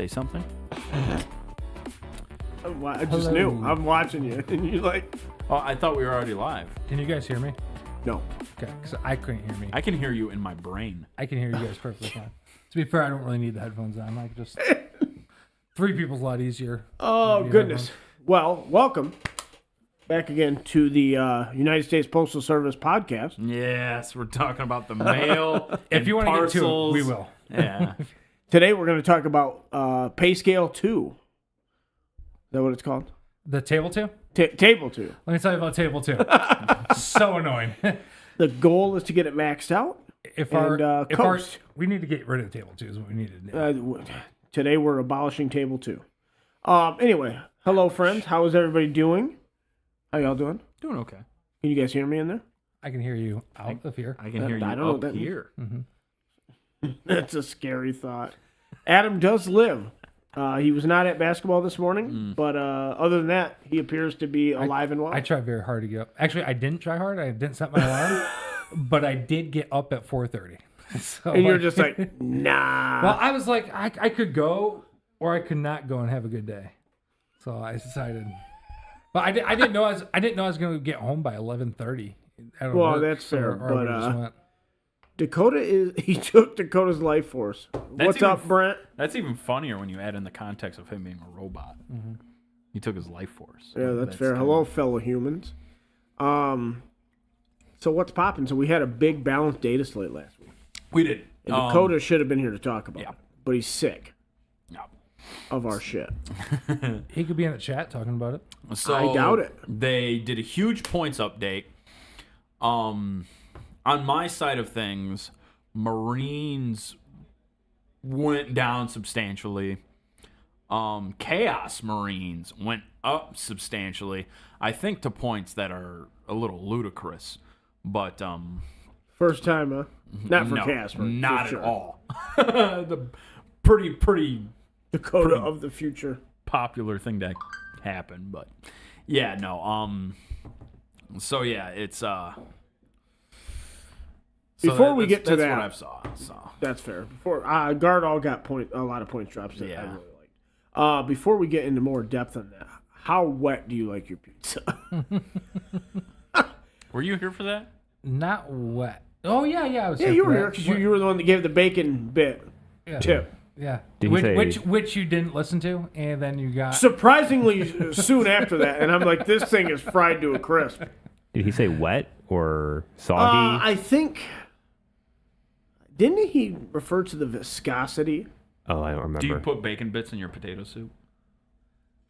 something? I just knew. I'm watching you, and you're like, Oh, I thought we were already live. Can you guys hear me? no. Okay, because I couldn't hear me. I can hear you in my brain. I can hear you guys perfectly fine. To be fair, I don't really need the headphones on. I could just... 3 people's a lot easier. Oh, goodness. Well, welcome back again to the United States Postal Service podcast. Yes, we're talking about the mail. If you want to get to it, we will. Yeah. Today we're going to talk about Pay Scale 2. Is that what it's called? The Table 2? Table 2. Let me tell you about Table 2. So annoying. The goal is to get it maxed out. We need to get rid of Table 2 is what we need to do. Today we're abolishing Table 2. Anyway, hello friends. How is everybody doing? How y'all doing? Doing okay. Can you guys hear me in there? I can hear you out of here. I can hear you I don't know up what that here. That's a scary thought. Adam does live. He was not at basketball this morning, but other than that, he appears to be alive and well. I tried very hard to get up. Actually, I didn't try hard. I didn't set my alarm, but I did get up at 4:30. So, and you're just like, nah. Well, I was like, I could go or I could not go and have a good day. So I decided. But I didn't know I was going to get home by 11:30. Well, that's fair. But he took Dakota's life force. What's up, Brent? That's even funnier when you add in the context of him being a robot. Mm-hmm. He took his life force. Yeah, that's fair. Hello, fellow humans. So what's popping? So we had a big balanced data slate last week. We did. And Dakota should have been here to talk about it, but he's sick Yeah. of our shit. He could be in the chat talking about it. So I doubt it. They did a huge points update. On my side of things, Marines went down substantially. Chaos Marines went up substantially. I think to points that are a little ludicrous, but First time, huh? Not for no, Chaos Marines. not for at sure. all. The pretty Dakota of the future. popular thing to happen, but yeah, no. So yeah, it's Before we get to that's that, what I've saw. So that's fair. Before Guard all got a lot of points drops that I Yeah. really liked. Before we get into more depth on that, how wet do you like your pizza? were you here for that? Not wet. Oh yeah, I was. Yeah, you were here because you were the one that gave the bacon bit tip. Yeah, Did he say- which you didn't listen to, and then you got Surprisingly soon after that, and I'm like, this thing is fried to a crisp. Did he say wet or soggy? I think didn't he refer to the viscosity? Oh, I don't remember. Do you put bacon bits in your potato soup?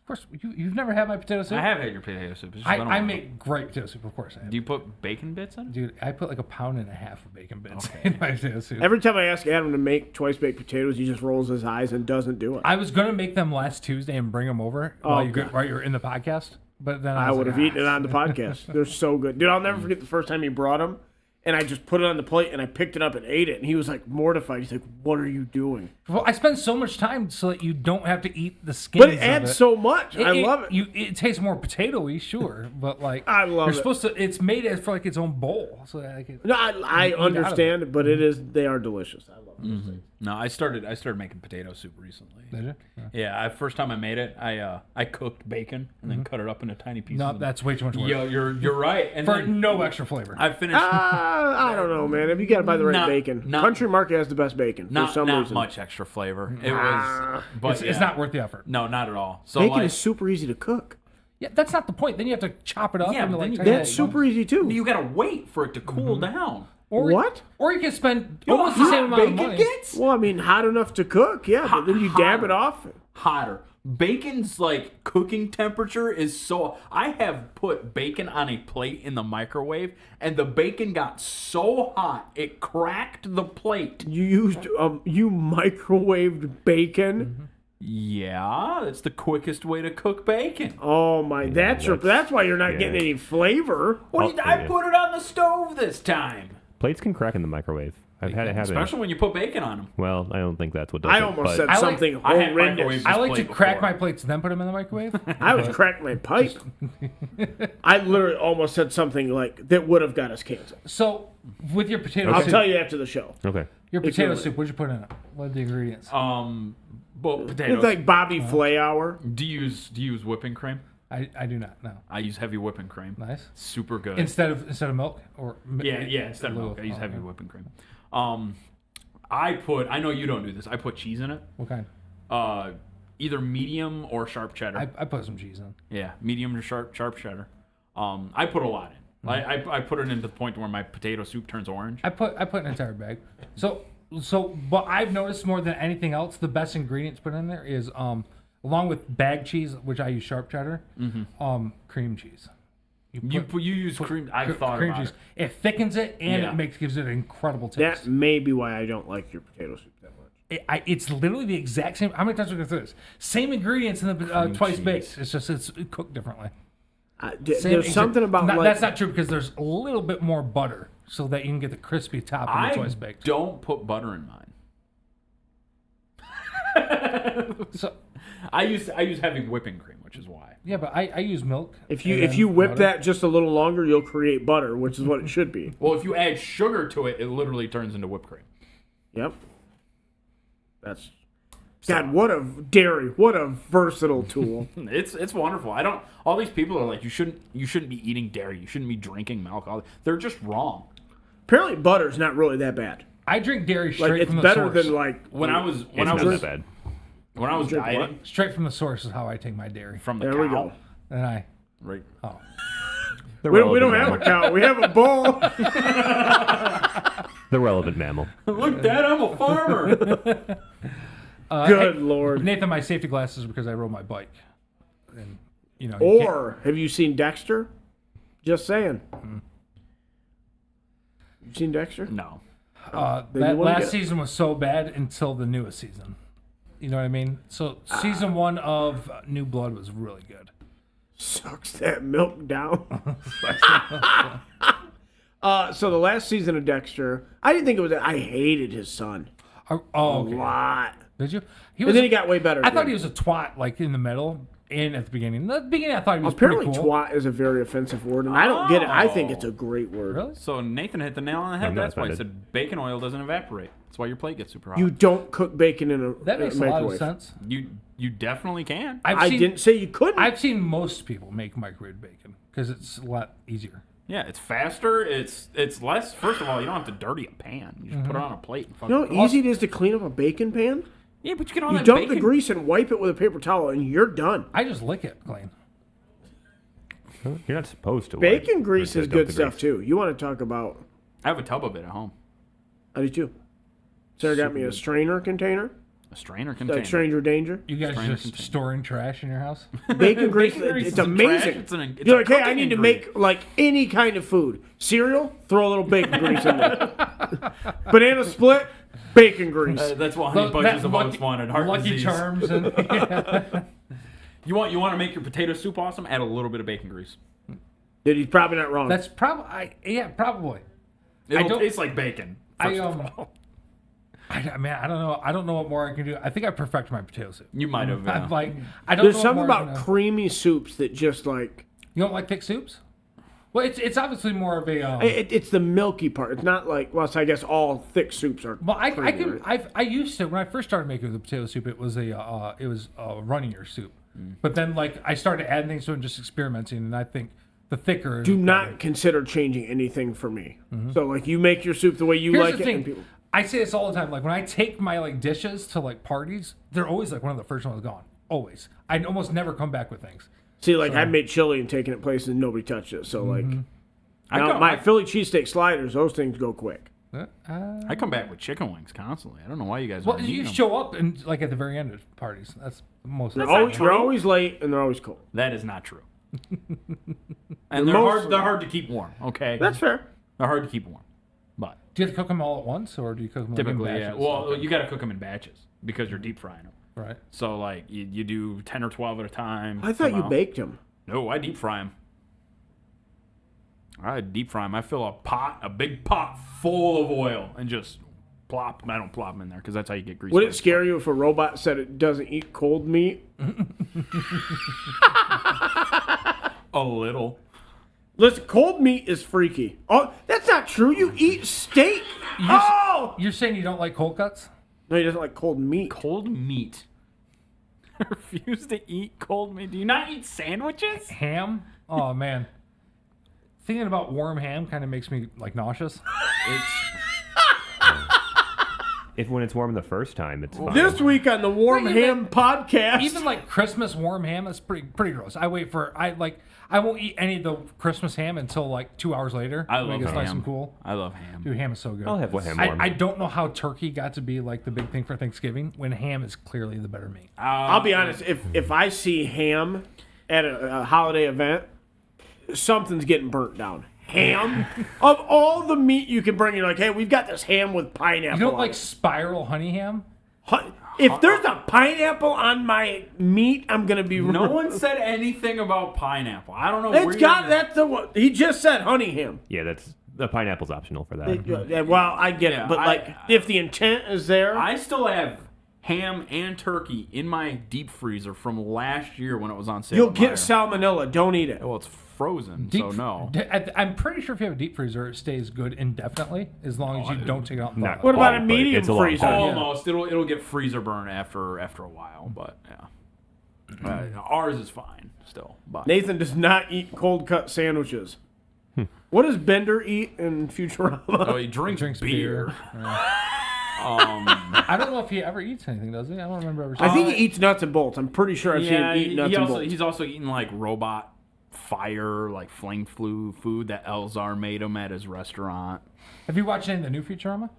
Of course, you've never had my potato soup. I have had your potato soup. It's just I make great potato soup, of course. I have. Do you put bacon bits in it? Dude, I put like 1.5 pounds of bacon bits in my potato soup. Every time I ask Adam to make twice baked potatoes, he just rolls his eyes and doesn't do it. I was gonna make them last Tuesday and bring them over while you're in the podcast, but then I was would have like, eaten it on the podcast. They're so good, dude. I'll never forget the first time he brought them, and I just put it on the plate and I picked it up and ate it, and he was like mortified. He's like, "What are you doing?" Well, I spend so much time so that you don't have to eat the skins. But it of adds so much. I love it. It tastes more potatoey, sure, but like I love you're it. supposed to. It's made as for like its own bowl, so that No, I understand, but it is. They are delicious. I love those things. No, I started making potato soup recently. Did you? Yeah, first time I made it, I cooked bacon and then cut it up into tiny pieces. No, that's way too much work. Yo, you're right. And For then no extra flavor. I finished. I don't know, man. If you got to buy the right bacon, Country Market has the best bacon for not some reason. much extra flavor. It was, but It's not worth the effort. No, not at all. So Bacon like, is super easy to cook. Yeah, that's not the point. Then you have to chop it up. Yeah, into but then like you- tiny That's super easy too. you gotta wait for it to cool down. Or, What? Or you can spend You know almost how the same amount of bacon money. gets? Well, I mean, hot enough to cook, yeah. But then you dab it off. Hotter. Bacon's like cooking temperature is so. I have put bacon on a plate in the microwave, and the bacon got so hot it cracked the plate. You used you microwaved bacon. Yeah, that's the quickest way to cook bacon. Oh my, that's why you're not getting any flavor. I put it on the stove this time. Plates can crack in the microwave. I've had it happen. Especially when you put bacon on them. Well, I don't think that's what does I it, almost but- said I like- something I had horrendous. microwaved I like plate to crack before. my plates, then put them in the microwave. I was cracking my pipe. I literally almost said something like that would have got us canceled. So, with your potato I'll soup, tell you after the show. Okay. your potato really- soup, what'd you put in it? What are the ingredients? Well, potatoes. It's like Bobby Flay hour. do you use whipping cream? I do not know. I use heavy whipping cream. Nice. Super good. Instead of milk or yeah, instead of milk, I use heavy okay. whipping cream. I know you don't do this. I put cheese in it. What kind? Either medium or sharp cheddar. I put some cheese in. Yeah, medium or sharp cheddar. I put a lot in. I put it into the point where my potato soup turns orange. I put an entire bag. So but I've noticed more than anything else, the best ingredients put in there is along with bag cheese, which I use sharp cheddar, cream cheese. You use cream. I thought cream about cheese. It thickens it and Yeah. gives it an incredible taste. That may be why I don't like your potato soup that much. It's literally the exact same. How many times are we going through this? Same ingredients in the twice cheese. baked. It's just it's cooked differently. There's something about that's not true because there's a little bit more butter so that you can get the crispy top in the I twice baked. don't put butter in mine. So I use heavy whipping cream, which is why. yeah, but I use milk. If and you then whip butter. that just a little longer, you'll create butter, which is what it should be. Well, if you add sugar to it, it literally turns into whipped cream. Yep. That's God. What a versatile tool. It's wonderful. I don't. All these people are like, you shouldn't be eating dairy. You shouldn't be drinking milk. They're just wrong. Apparently, butter's not really that bad. I drink dairy straight Like it's from the better source. than like When I was It's not that bad. when I was Drink dieting what? Straight from the source is how I take my dairy. from the There cow, we go. And I right? The we don't relevant have a mammal. cow. We have a bull. The relevant mammal. Look, Dad, I'm a farmer. Good Lord. Nathan, my safety glasses because I rode my bike. And you can't- Or have you seen Dexter? Just saying. You seen Dexter? No. Then you that wouldn't last get it. season was so bad until the newest season. You know what I mean? So season 1 of New Blood was really good. Sucks that milk down. So the last season of Dexter, I didn't think it was. I hated his son Oh, a okay. lot, Did you? He and then he got way better. I thought again. he was a twat, like in the middle and at the beginning. In the beginning, I thought he was Apparently, pretty cool. twat is a very offensive word, and I don't get it. I think it's a great word. Really? So Nathan hit the nail on the head. I'm not That's why he offended. said bacon oil doesn't evaporate. That's why your plate gets super hot. You don't cook bacon in a That makes a lot of sense. You definitely can. I didn't say you couldn't. I've seen most people make microwave bacon because it's a lot easier. Yeah, it's faster. It's less. First of all, you don't have to dirty a pan. You just put it on a plate. And you fucking know how easy it is to clean up a bacon pan? yeah, but you get all You that dump bacon. the grease and wipe it with a paper towel, and you're done. I just lick it clean. You're not supposed to. Bacon wipe grease the- is dump good the stuff grease. too. You want to talk about? I have a tub of it at home. I do too. Sarah got me a strainer container, A strainer container. like Stranger Danger. You guys Strainer just container. storing trash in your house? Bacon grease, Bacon grease it's isn't trash, amazing. it's You're a like, hey, I cooking need to ingredient." make like any kind of food. Cereal, throw a little bacon grease in there. Banana split, bacon grease. That's what Honey Bunches of Oats wanted. Heart Lucky disease. Charms and You want to make your potato soup awesome? Add a little bit of bacon grease. Dude, he's probably not wrong. that's probably probably. It'll don't- taste like bacon. I First of all. I don't know. I don't know what more I can do. I think I perfect my potato soup. You might have. I'm like, I don't There's know something what more I about can do. creamy soups that just like You don't like thick soups? Well, it's obviously more of a. it's the milky part. It's not like so I guess all thick soups are. Well, I creamy, can. right? I used to when I first started making the potato soup. It was a runnier soup, but then like I started adding things to it and just experimenting, and I think the thicker. Do is not better. consider changing anything for me. So like you make your soup the way you Here's like the it, thing. and people. I say this all the time. Like when I take my like dishes to like parties, they're always like one of the first ones gone. Always. I almost never come back with things. See, like I made chili and taken it places and nobody touched it. So like, now come- my I- Philly cheesesteak sliders, those things go quick. I come back with chicken wings constantly. I don't know why you guys Well, aren't you eating them. show up and like at the very end of parties. That's most. of the Always, time. they're always late and they're always cold. That is not true. And they're mostly- hard to keep warm. Okay, That's fair. they're hard to keep warm. But Do you have to cook them all at once, or do you cook them typically, in yeah. batches? Well, Okay. you got to cook them in batches because you're deep frying them. right. So like you do 10 or 12 at a time. I thought come you out. baked them. No, I deep fry them. I deep fry them. I fill a big pot full of oil, and just plop. I don't plop them in there because that's how you get grease. Would it scare you if a robot said it doesn't eat cold meat? A little. Listen, cold meat is freaky. Oh, that's not true. You eat steak. Oh! You're saying you don't like cold cuts? No, he doesn't like cold meat. Cold meat Refuse to eat cold meat. Do you not eat sandwiches? Ham? Oh man. Thinking about warm ham kind of makes me like nauseous. When it's warm the first time, it's fine. This week on the Warm Wait, Ham podcast. Even like Christmas warm ham, that's pretty gross. I won't eat any of the Christmas ham until like 2 hours later. I when love it gets ham. nice and cool. I love ham. Dude, ham is so good. I'll have ham warm. I don't know how turkey got to be like the big thing for Thanksgiving when ham is clearly the better meat. I'll be honest. If I see ham at a holiday event, something's getting burnt down. Ham of all the meat you can bring, you're like, hey, we've got this ham with pineapple. You don't on like it. spiral honey ham? If there's a pineapple on my meat, I'm gonna be. No one said anything about pineapple. I don't know. It's where got you're- that's the one he just said. Honey ham. Yeah, the pineapple's optional for that. Yeah, well, I get Yeah, it, but like, if the intent is there, I still have ham and turkey in my deep freezer from last year when it was on sale. you'll at get Meijer. salmonella. Don't eat it. Well, it's frozen, Deep- so no. I'm pretty sure if you have a deep freezer, it stays good indefinitely as long as you don't take it out. And Not thaw it. What about quite, a but medium it's a long freezer? time. Almost. It'll get freezer burn after a while, but yeah. Ours is fine still. But Nathan does not eat cold cut sandwiches. What does Bender eat in Futurama? oh, he drinks beer. I don't know if he ever eats anything, does he? I don't remember ever. I think he eats nuts and bolts. I'm pretty sure I've seen him eat nuts and bolts. He's also eating like robot fire, like flame flu food that Elzar made him at his restaurant. Have you watched any of the new Futurama?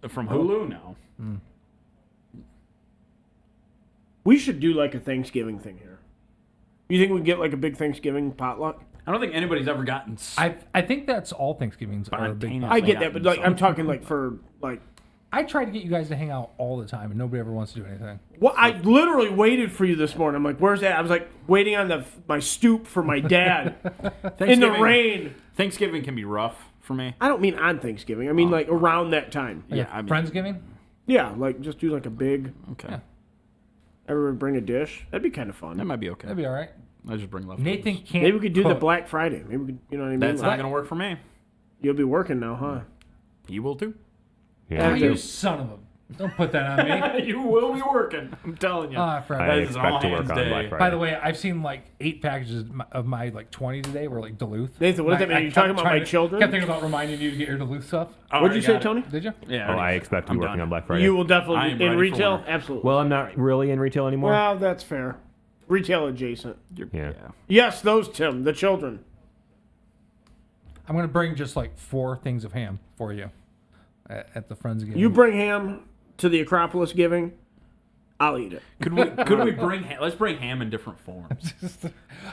From Hulu? No. We should do like a Thanksgiving thing here. You think we can get like a big Thanksgiving potluck? I don't think anybody's ever gotten. I think that's all Thanksgivings are a big. Spontaneous. I get that, but like I'm talking like for like. I try to get you guys to hang out all the time, and nobody ever wants to do anything. Well, I literally waited for you this morning. I'm like, "Where's that?" I was like waiting on my stoop for my dad in the rain. Thanksgiving can be rough for me. I don't mean on Thanksgiving. I mean like around that time. Yeah, I mean, Friendsgiving. Yeah, like just do like a big. okay, Yeah. Everyone bring a dish. That'd be kind of fun. that might be okay. That'd be all right. I just bring leftovers. Nathan can't. Maybe we could do the cook. Black Friday. Maybe we could, you know what I mean? That's Like, not gonna work for me. You'll be working now, huh? You will too. Yeah, Oh, you son of a! Don't put that on me. You will be working. I'm telling you. Ah, Friday. I That is an expect to work all-hands on day. Black Friday. By the way, I've seen like 8 packages of my like 20 today were like Duluth. Nathan, what does that mean? You're talking about my children? Kept thinking about reminding you to get your Duluth stuff. All What'd right, you say, got it. Tony? Did you? Yeah. I expect to be I'm working done. You on Black Friday. will I definitely am be in ready for retail. winter. Absolutely. Well, I'm not really in retail anymore. Well, that's fair. Retail adjacent. Yeah. Yes, those Tim, the children. I'm gonna bring just like 4 things of ham for you at the Friendsgiving. You bring ham to the Acropolis giving, I'll eat it. Could we bring? Let's bring ham in different forms.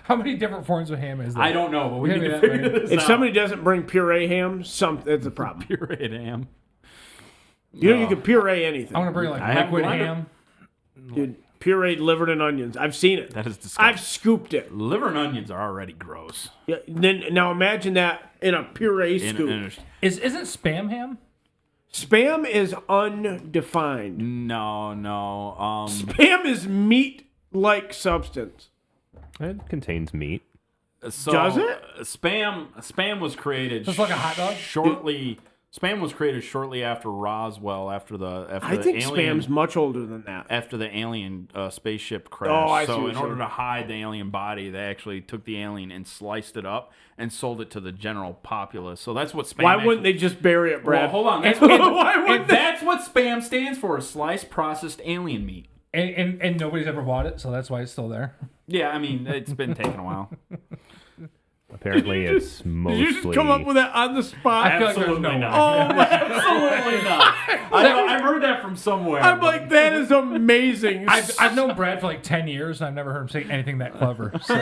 How many different forms of ham is there? I don't know, but we Maybe need to that figure way. this If out. somebody doesn't bring puree ham, it's a problem. pureed ham. You know, you can puree anything. I want to bring like I have liquid one. ham. Dude, pureed liver and onions. I've seen it. That is disgusting. I've scooped it. Liver and onions are already gross. Yeah, then now imagine that in a puree scoop. Isn't Spam ham? Spam is undefined. No. Spam is meat-like substance. It contains meat. So, Does it? Spam was created Just like a hot dog? shortly. Spam was created shortly after Roswell, after the I think alien, Spam's much older than that. after the alien spaceship crash. Oh, I see so what in you're order saying. to hide the alien body, they actually took the alien and sliced it up and sold it to the general populace. So that's what Spam. Why wouldn't they just bury it, Brad? Well, hold on. That's, Why wouldn't they? that's what Spam stands for: sliced processed alien meat. And nobody's ever bought it, so that's why it's still there. Yeah, I mean it's been taking a while. Apparently, it's Did mostly. you just come up with that on the spot? I feel like there's Absolutely no not. way. Oh, Absolutely not. I've heard that from somewhere. I'm like, that is amazing. I've known Brad for like 10 years, and I've never heard him say anything that clever. So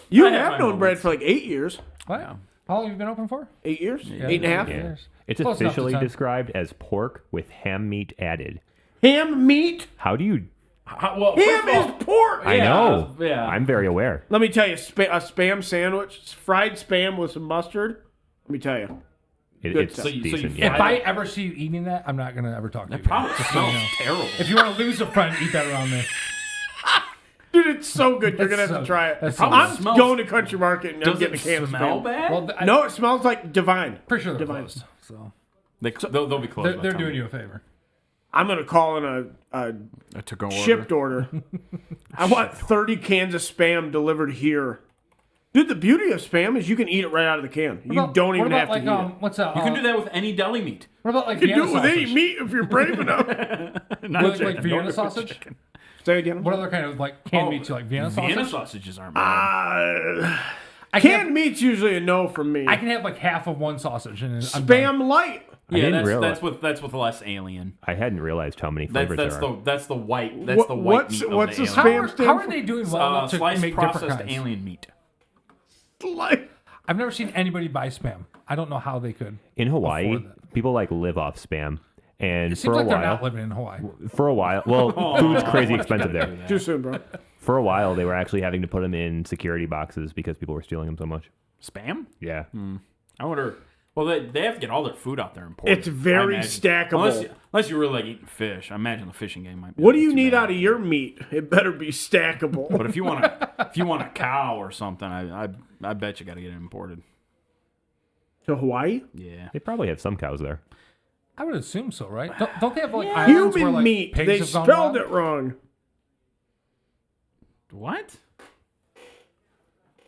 you I have have my known Brad moments. for like 8 years. what? How long have you been open for? 8 years? Yeah, 8.5? Yeah. years. It's Close enough to officially 10. described as pork with ham meat added. Ham meat? How do you? Well, first Ham of all, is pork. I know. yeah. I'm very aware. Let me tell you, a Spam sandwich, fried Spam with some mustard. Let me tell you. It, Good it's stuff. So you decent. fry If yeah. I ever see you eating that, I'm not gonna ever talk to you. again. Probably Just so you smells know. terrible. If you want to lose a friend, eat that around me. Dude, it's so good. You're That's going to have so- to try it. that's so I'm good. Smells- going to Country Market and I'm Does getting it a can of smell Spam. bad? Well, No, it smells like divine. pretty sure they're Divine. closed. So They'll be closed. by they're the time doing we- you a favor. I'm gonna call in a A to-go shipped order. I want 30 cans of Spam delivered here. Dude, the beauty of Spam is you can eat it right out of the can. You don't even have to eat it. What's that? You can do that with any deli meat. What about like You can Vienna do it with any sausage? meat if you're brave enough. Like Vienna sausage? Say again. What other kind of like canned meats you like? Vienna sausage? Vienna sausages aren't bad. I can Canned have, meat's usually a no from me. I can have like half of one sausage and I'm done. Spam light. Yeah, didn't realize- that's with less alien. I hadn't realized how many flavors That's there are. that's the white meat of what's the the alien. Spam How are they doing well enough to sliced make different processed kinds? alien meat. Light. I've never seen anybody buy Spam. I don't know how they could. In Hawaii, afford people like live off Spam. And It for seems a like they're not while, living in Hawaii. well, food's crazy expensive there. Too soon, bro. For a while, they were actually having to put them in security boxes because people were stealing them so much. Spam? Yeah. I wonder. Well, they have to get all their food out there and port. It's very I imagine. stackable. Unless you're really like eating fish. I imagine the fishing game might be. What a do bit you too need bad. out of your meat? It better be stackable. But if you want a cow or something, I bet you got to get it imported. To Hawaii? Yeah. They probably have some cows there. I would assume so, right? Don't they have like islands where Human like meat. pigs They have gone spelled wild? it wrong. What?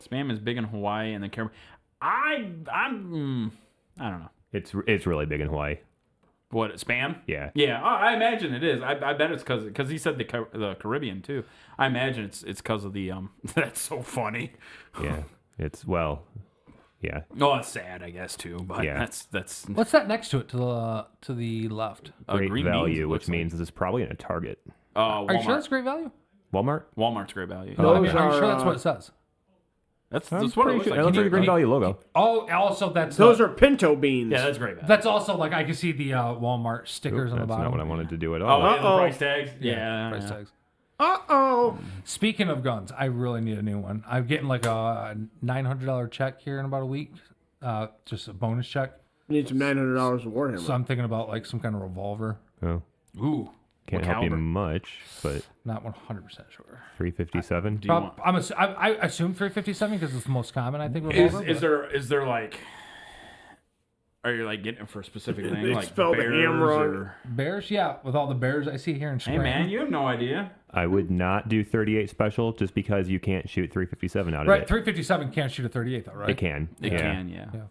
Spam is big in Hawaii and the Caribbean. I don't know. It's really big in Hawaii. What, spam? Yeah. Yeah, I imagine it is. I bet it's because he said the Caribbean too. I imagine it's because of the That's so funny. Yeah. Yeah. Oh, it's sad, I guess too. But Yeah. that's What's that next to it to the left? Great green beans, value, it which looks like. means this is probably in a Target. Are you sure Walmart. that's great value? Walmart? Walmart's great value. No. I mean, Those are you sure are, that's what it says? That's I'm what it pretty looks sure- like. That looks like a Great Value logo. Oh, also that's Those are pinto beans. Yeah, that's great value. that's also like I can see the Walmart stickers on the That's bottom. not what I wanted to do at Oh, all. yeah, the Uh-oh. price tags. Yeah, price yeah. tags. Uh-oh. Speaking of guns, I really need a new one. I'm getting like a $900 check here in about a week. Just a bonus check. Need some $900 of Warhammer. So I'm thinking about like some kind of revolver. Oh. Ooh, Can't what help you caliber? much, but Not 100% sure. 357. Do you want? I assume 357 because it's the most common. I think Is revolver. is there like? Are you like getting it for a specific thing, They like spelled bears hammer on or? Bears? Yeah, with all the bears I see here in Hey Scranton. man, you have no idea. I would not do 38 special just because you can't shoot 357 out of Right, it. 357 can't shoot a 38 though, right? It can. It yeah. can, yeah. Yeah.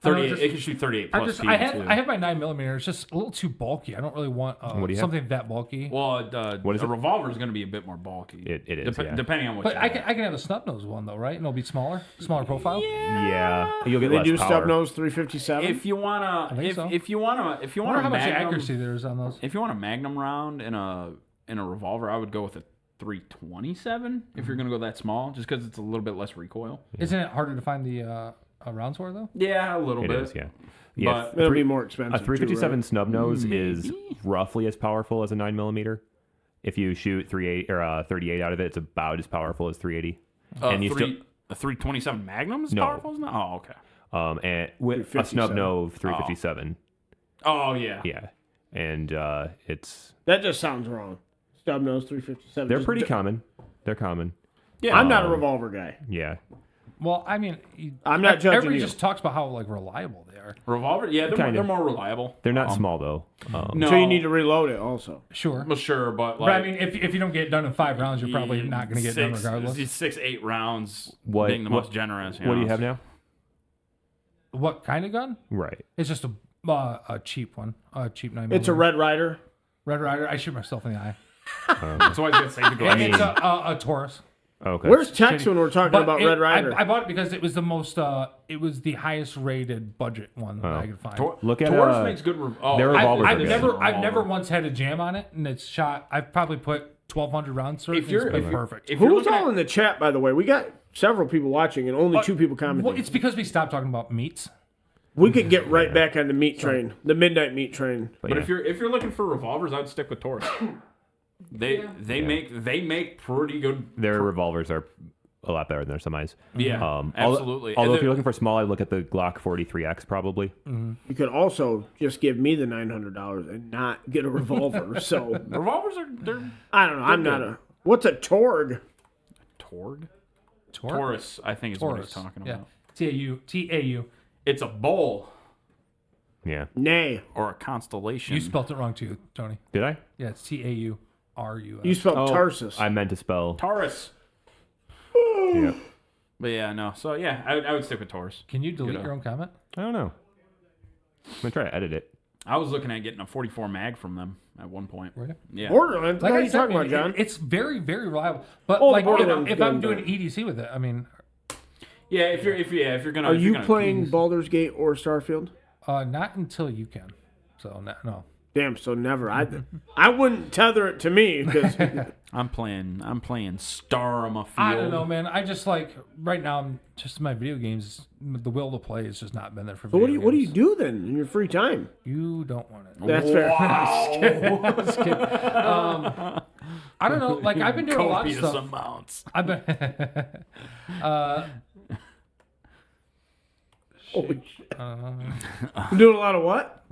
38. just- It can shoot 38 plus speed I too. have my 9mm. It's just a little too bulky. I don't really want What do you have? something that bulky. Well, What is a it? revolver is going to be a bit more bulky. It is, yeah. Depending on what. But you I want. can have a snub nose one though, right? And it'll be smaller profile. Yeah. You'll get They less do power. stub nose 357. If you wanna, think so. if you wanna, I wonder a how much magnum, accuracy there is on those. if you want a magnum round in a revolver, I would go with a 327 if you're gonna go that small, just because it's a little bit less recoil. Isn't it harder to find the rounds for though? Yeah, a little It bit. is, yeah. Yeah. But It'll be more expensive. A 357 too, snub nose is roughly as powerful as a 9mm. If you shoot 38 out of it, it's about as powerful as 380. And you a 327 Magnum is No. powerful? Isn't it? Oh, okay. And with a snub nose 357. Oh yeah. Yeah. And it's That just sounds wrong. Stub nose 357. they're Just pretty common. They're common. Yeah. I'm not a revolver guy. Yeah. Well, I mean, I'm not judging Everybody you. just talks about how like reliable they are. revolver. Yeah, Kind they're of. more reliable. They're not small though. No, So you need to reload it also. Sure. Well, sure, but But like, I mean, if you don't get it done in 5 rounds, you're probably not going to get it done regardless. 6-8 rounds. What- being the what- most generous. What do you have now? What kind of gun? Right. It's just a cheap one, a cheap 9mm. It's a Red Rider. Red Rider. I shoot myself in the eye. That's why I was gonna say the And glass. it's a Taurus. Okay. Where's Tex when we're talking about Red Rider? I bought it because it was the most. It was the highest rated budget one that I could find. Look at Taurus makes good. their revolvers are I've good. I've never once had a jam on it, and it's shot. I've probably put 1,200 rounds through it. If you're and it's been perfect. If you're Who's looking all at, in the chat, by the way? We got several people watching and only 2 people commenting. Well, it's because we stopped talking about meats. We could get right back on the meat train, the midnight meat train. but if you're looking for revolvers, I'd stick with Taurus. They make pretty good. Their revolvers are a lot better than their semis. Yeah, Although- absolutely. Although, And if you're looking for small, I'd look at the Glock 43X probably. You could also just give me the $900 and not get a revolver. So revolvers are they're I don't know. I'm not a. What's a Torg? Taurus. I think is what he's talking Yeah. about. TAU. It's a bowl. Yeah. Nay. or a constellation. You spelt it wrong too, Tony. Did I? Yeah, it's Taurus. You spelled Tarsus. I meant to spell. Taurus. Yeah. But yeah, no. So yeah, I would stick with Taurus. Can you delete your own comment? I don't know. I'm gonna try to edit it. I was looking at getting a 44 mag from them at one point. Really? Yeah. Borderlands. What are I you said, talking about, John? It's very, very reliable. But Oh, like, Borderlands if I'm good, doing but- EDC with it, I mean, Yeah, if you're gonna. Are if you you're gonna playing tease- Baldur's Gate or Starfield? not until you can. So no. Damn, so never. I wouldn't tether it to me because I'm playing Starma Field. I don't know, man. I just like right now. I'm just my video games. The will to play has just not been there for. what Video do you games. do then in your free time? You don't want it. That's fair. Just kidding. I don't know. Like I've been doing a lot of Copious stuff. amounts. I've been. Holy shit. Doing a lot of what?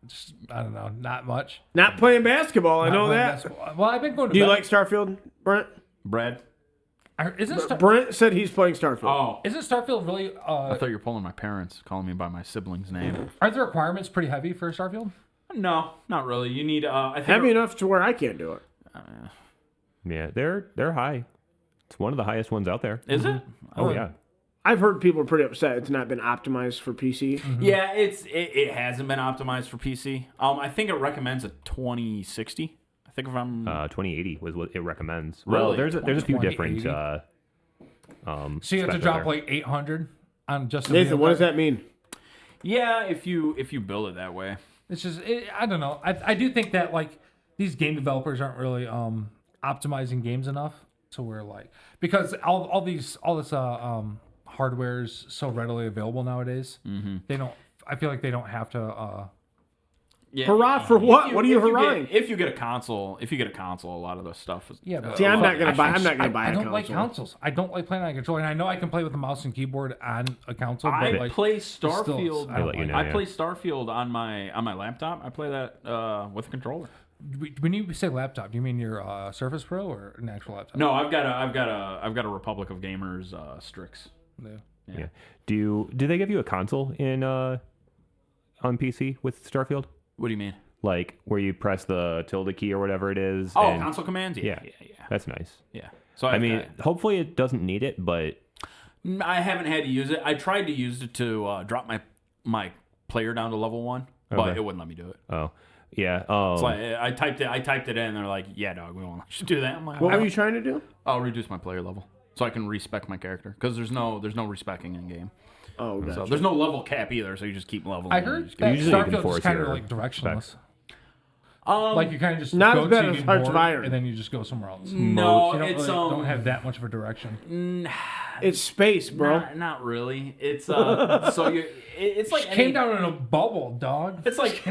Just, I don't know. Not much. Not playing basketball. I Not know playing that. basketball. Well, I've been going to. Do you bed. like Starfield, Brent? Brad. Brent said he's playing Starfield. Oh, Isn't Starfield really? I thought you were pulling my parents, calling me by my sibling's name. Are the requirements pretty heavy for Starfield? No, not really. You need. I think. Heavy enough to where I can't do it. Yeah, they're high. It's one of the highest ones out there. Is it? Oh yeah. I've heard people are pretty upset it's not been optimized for PC. Yeah, it hasn't been optimized for PC. I think it recommends a 2060. I think if I'm 2080 was what it recommends. Really? Well, there's a few different. 2080? So you have to specs drop there. like 800 on just. Nathan, what does that mean? yeah, if you build it that way. It's just I don't know. I do think that like these game developers aren't really optimizing games enough to where like because all this hardware is so readily available nowadays. Mm-hmm. They don't. I feel like they don't have to. Yeah. Hurrah for what? What are you hurrahing? If you get a console, a lot of the stuff is. Yeah, but See, I'm not gonna buy. actually, I'm not gonna buy a I don't console. like consoles. I don't like playing on a controller, and I know I can play with a mouse and keyboard on a console. But I like, play still, Starfield. I don't let you like know. I yeah. play Starfield on my laptop. I play that with a controller. When you say laptop, do you mean your Surface Pro or an actual laptop? No, I've got a Republic of Gamers Strix. Yeah. Do they give you a console in on PC with Starfield? What do you mean? Like where you press the tilde key or whatever it is? Oh, and- console commands. Yeah. That's nice. Yeah. So I mean, hopefully it doesn't need it, but I haven't had to use it. I tried to use it to drop my player down to level 1, but Okay. it wouldn't let me do it. oh yeah. It's like I typed it in, and they're like, "Yeah, dog, we won't let you do that." I'm like, What were you trying to do? I'll reduce my player level so I can respec my character because there's no respecing in game. Oh, gotcha. So there's no level cap either, so you just keep leveling. I and you heard just that Usually you can Starfield is force kind of your like directionless. specs. Like you kind of just Not go as bad to as get Hearts of bored, Iron. and then you just go somewhere else. no, You don't it's really, don't have that much of a direction. It's space, bro. not really. It's so you it's like Came down in a bubble, dog. It's like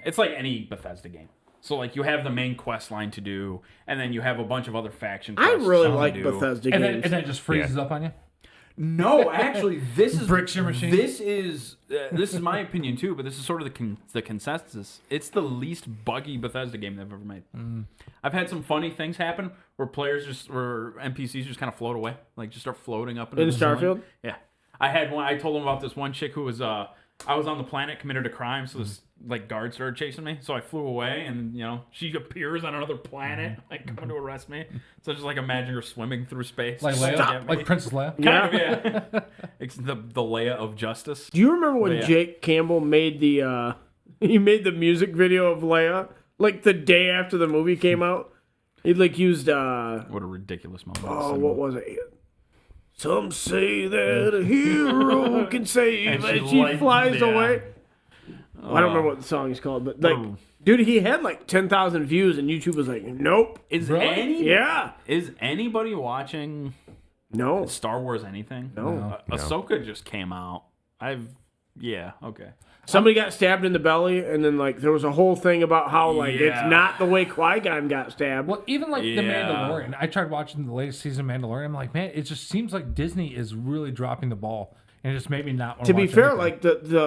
it's like any Bethesda game. So like you have the main quest line to do, and then you have a bunch of other faction I quests really to like do. Bethesda And games. then it just freezes up on you. No, actually, this is Bricks your machine? This is my opinion too, but this is sort of the consensus. It's the least buggy Bethesda game they've ever made. I've had some funny things happen where NPCs just kind of float away, like just start floating up In the ceiling. Starfield? Yeah, I had one. I told them about this one chick who was I was on the planet, committed a crime, so this like guard started chasing me. So I flew away, and she appears on another planet, like coming to arrest me. So just like imagine her swimming through space, Like just Leia, get me. like Princess Leia. Kind of, yeah. It's the Leia of justice. Do you remember when Yeah. Jake Campbell made the he made the music video of Leia like the day after the movie came out? He like used What a ridiculous moment. oh, what was it? Some say that a hero can save, And and she she lights- flies yeah. away. I don't remember what the song is called, but like, dude, he had like 10,000 views, and YouTube was like, nope. Is Yeah, Is anybody watching no. Star Wars anything? No. Ahsoka just came out. Okay. Somebody got stabbed in the belly, and then like there was a whole thing about how like Yeah. it's not the way Qui-Gon got stabbed. Well, even like The Yeah. Mandalorian. I tried watching the latest season of Mandalorian. I'm like, man, it just seems like Disney is really dropping the ball and it just made me not want To be fair, anything. like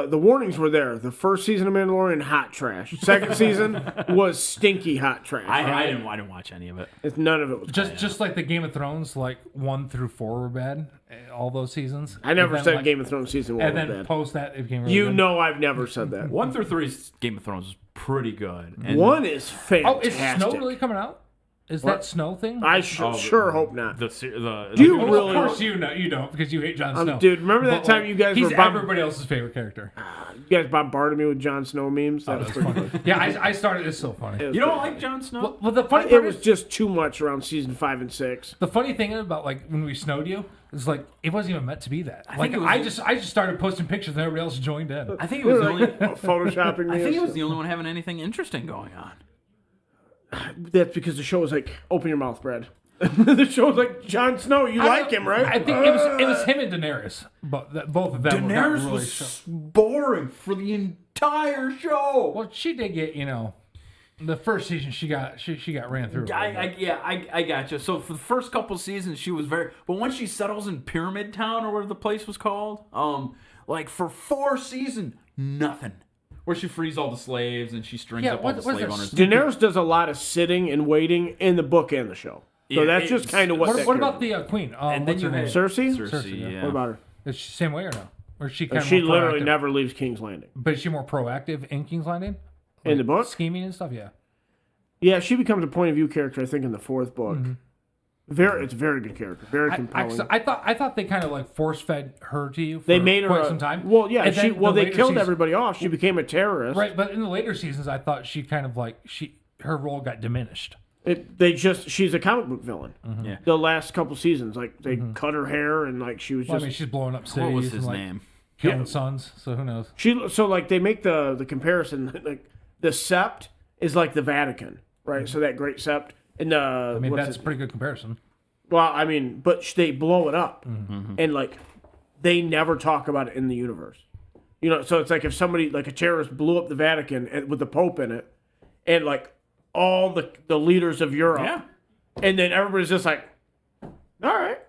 the warnings were there. The first season of Mandalorian, hot trash. Second season was stinky hot trash. I didn't watch any of it. None of it was. Just like the Game of Thrones, like 1 through 4 were bad, all those seasons. I never And then, said like, Game of Thrones season 1 And was then bad. post that, it became really You good. know I've never said that. 1 through 3's Game of Thrones is pretty good. And 1 is Oh, fantastic. is Snow really coming out? Is that Snow thing? I sure hope not. The Do you Well, really? Of course you know you don't because you hate Jon Snow. Dude, remember that But, time like, you guys he's were everybody else's favorite character. You guys bombarded me with Jon Snow memes. That was pretty funny. Yeah, I started. It's so funny. You don't like Jon Snow? Well, the funny It part was is, just too much around season 5 and 6. the funny thing about like when we snowed you is like it wasn't even meant to be that. Like think it was- I just started posting pictures and everybody else joined in. I think it was the only. Photoshopping me. I think and it was stuff. the only one having anything interesting going on. That's because the show was like, open your mouth, Brad. The show was like, Jon Snow, you like him, right? I think it was him and Daenerys, but both of them were not Daenerys really. was boring for the entire show. Well, she did get the first season she got ran through. I gotcha. So for the first couple seasons, she was very. But once she settles in Pyramid Town or whatever the place was called, like for 4 seasons, nothing. Where she frees all the slaves and she strings up all the slave owners. Daenerys does a lot of sitting and waiting in the book and the show. So Yeah, that's just it's- kind of what. What about the queen? And then What's you her had name? Cersei? Cersei, yeah. yeah. What about her? Is she the same way or no? Or is she kind of She more literally proactive? never leaves King's Landing. But is she more proactive in King's Landing? In the book? Scheming and stuff, yeah. Yeah, she becomes a point of view character, I think, in the 4th book. It's a very good character. Very compelling. I thought they kind of like force fed her to you for they made her quite some time. Well, yeah, And then they later killed seasons- everybody off. She became a terrorist. Right, but in the later seasons, I thought she kind of like her role got diminished. She's a comic book villain. Yeah. The last couple seasons, like they cut her hair and like she was Well, just I mean, she's blowing up cities What was and his like name? killing sons. So who knows? so like they make the comparison like the Sept is like the Vatican, right? So that Great Sept and I mean, that's a pretty good comparison. well, I mean, but they blow it up and like they never talk about it in the universe. You know, so it's like if somebody like a terrorist blew up the Vatican with the Pope in it, and like all the leaders of Europe, Yeah. and then everybody's just like, all right.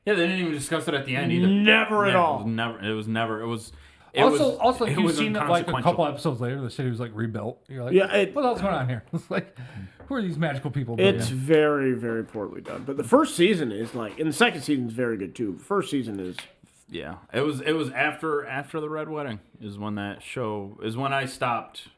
Yeah, they didn't even discuss it at the end either. Never at all. It was never. Also, it you've was seen it like a inconsequential. couple episodes later, the city was like rebuilt. You're like, Yeah, what else going on here? It's like, who are these magical people? doing? It's very, very poorly done. But the first season is like, and the second season is very good too. First season is. Yeah, it was after the Red Wedding is when I stopped.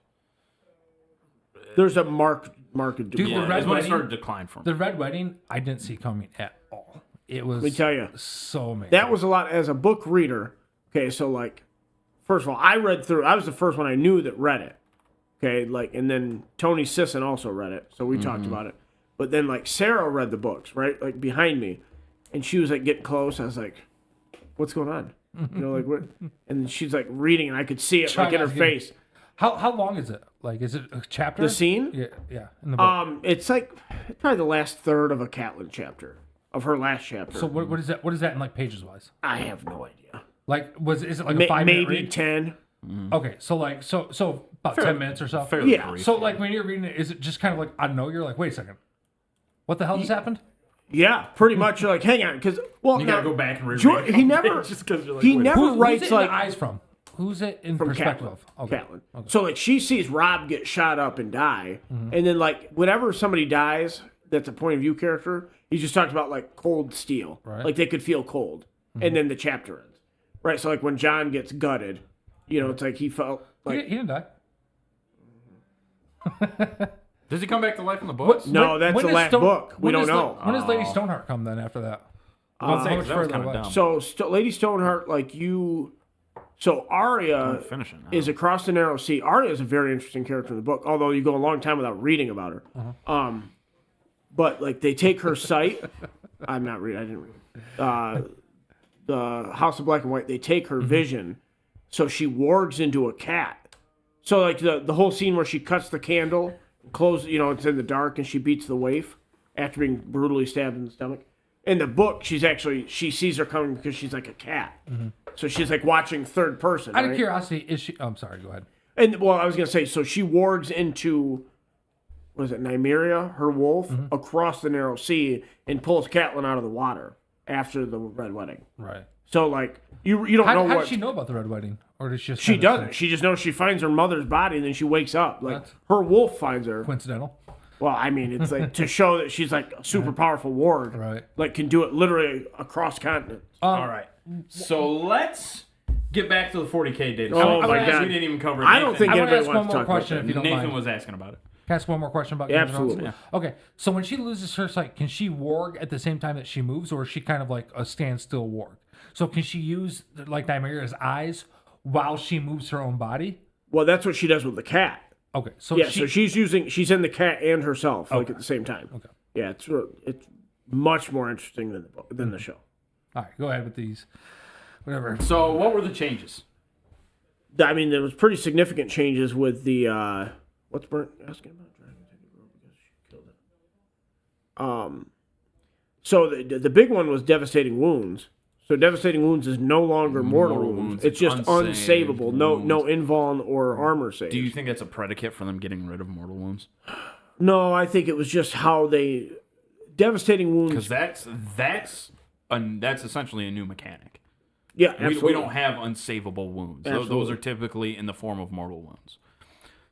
There's a marked Dude, decline. the Yeah, Red is when it Wedding- started to decline for me. The Red Wedding, I didn't see coming at all. It was. Let me tell you, so amazing. that was a lot as a book reader. Okay, so like, first of all, I read through. I was the first one I knew that read it. Okay, like, and then Tony Sisson also read it, so we talked about it. But then like Sarah read the books, right, like behind me, and she was like getting close. I was like, "What's going on?" You know, like what? And she's like reading, and I could see it like in her face. How long is it? Like, is it a chapter? The scene? Yeah, in the book. It's like probably the last third of a Catelyn chapter of her last chapter. So what is that? What is that in like pages wise? I have no idea. Like, is it like a 5-minute Maybe read? 10. Okay, so like so about 10 minutes or so. Fairly Yeah. brief. So like when you're reading it, is it just kind of like I don't know? You're like, wait a second, what the hell just happened? Yeah, pretty much. You're like, hang on, because you gotta go back and reread. George, he never just because you're like, he wait. never Who's writes it in like the eyes from? Who's it in from perspective Catelyn. of? Okay. Catelyn. So like she sees Rob get shot up and die, and then like whenever somebody dies, that's a point of view character. He just talks about like cold steel, Right. like they could feel cold, and then the chapter ends. Right. So like when John gets gutted, you know, it's like he felt like He didn't die. Does he come back to life in the books? no, that's the does last book. We when don't does know. When does Lady Stoneheart come then after that? I'll say, How 'cause much that was further kind of away? dumb. So Lady Stoneheart, like you, so Arya Finish it now. is across the narrow sea. Arya is a very interesting character in the book, although you go a long time without reading about her. But like they take her sight. I'm not reading. I didn't read. The House of Black and White. They take her vision, so she wargs into a cat. So like the whole scene where she cuts the candle, close. You know, it's in the dark, and she beats the waif after being brutally stabbed in the stomach. In the book, she sees her coming because she's like a cat. So she's like watching third person. Out of right? curiosity, is she? Oh, I'm sorry. Go ahead. And well, I was gonna say, so she wargs into, was it Nymeria, her wolf, across the narrow sea, and pulls Catelyn out of the water after the Red Wedding. Right. So like you don't know How what does she know about the red wedding, or does she just she kinda doesn't. She just knows she finds her mother's body and then she wakes up. Like What? her wolf finds her. coincidental? Well, I mean, it's like to show that she's like a super powerful ward. Right. Like can do it literally across continents. All right. So let's get back to the 40K data. Oh So my God. We didn't even cover. I don't think I want to anybody ask one wants to more talk about question that. if you don't Nathan mind. was asking about it. Can I ask one more question about Yeah, Game of Thrones? absolutely. Okay, so when she loses her sight, can she warg at the same time that she moves, or is she kind of like a standstill warg? So can she use like Nymearia's eyes while she moves her own body? Well, that's what she does with the cat. Okay, so Yeah, she, so she's in the cat and herself like at the same time. Okay. Yeah, it's much more interesting than the show. all right, go ahead with these. Whatever. So what were the changes? I mean, there was pretty significant changes with the what's Burnt asking about Dragon because she killed it. So the big one was devastating wounds. So devastating wounds is no longer mortal wounds. It's just unsavable. No invuln or armor saves. Do you think that's a predicate for them getting rid of mortal wounds? No, I think it was just how they devastating wounds. Because that's essentially a new mechanic. Yeah, We absolutely. don't have unsavable wounds. Those Absolutely. are typically in the form of mortal wounds.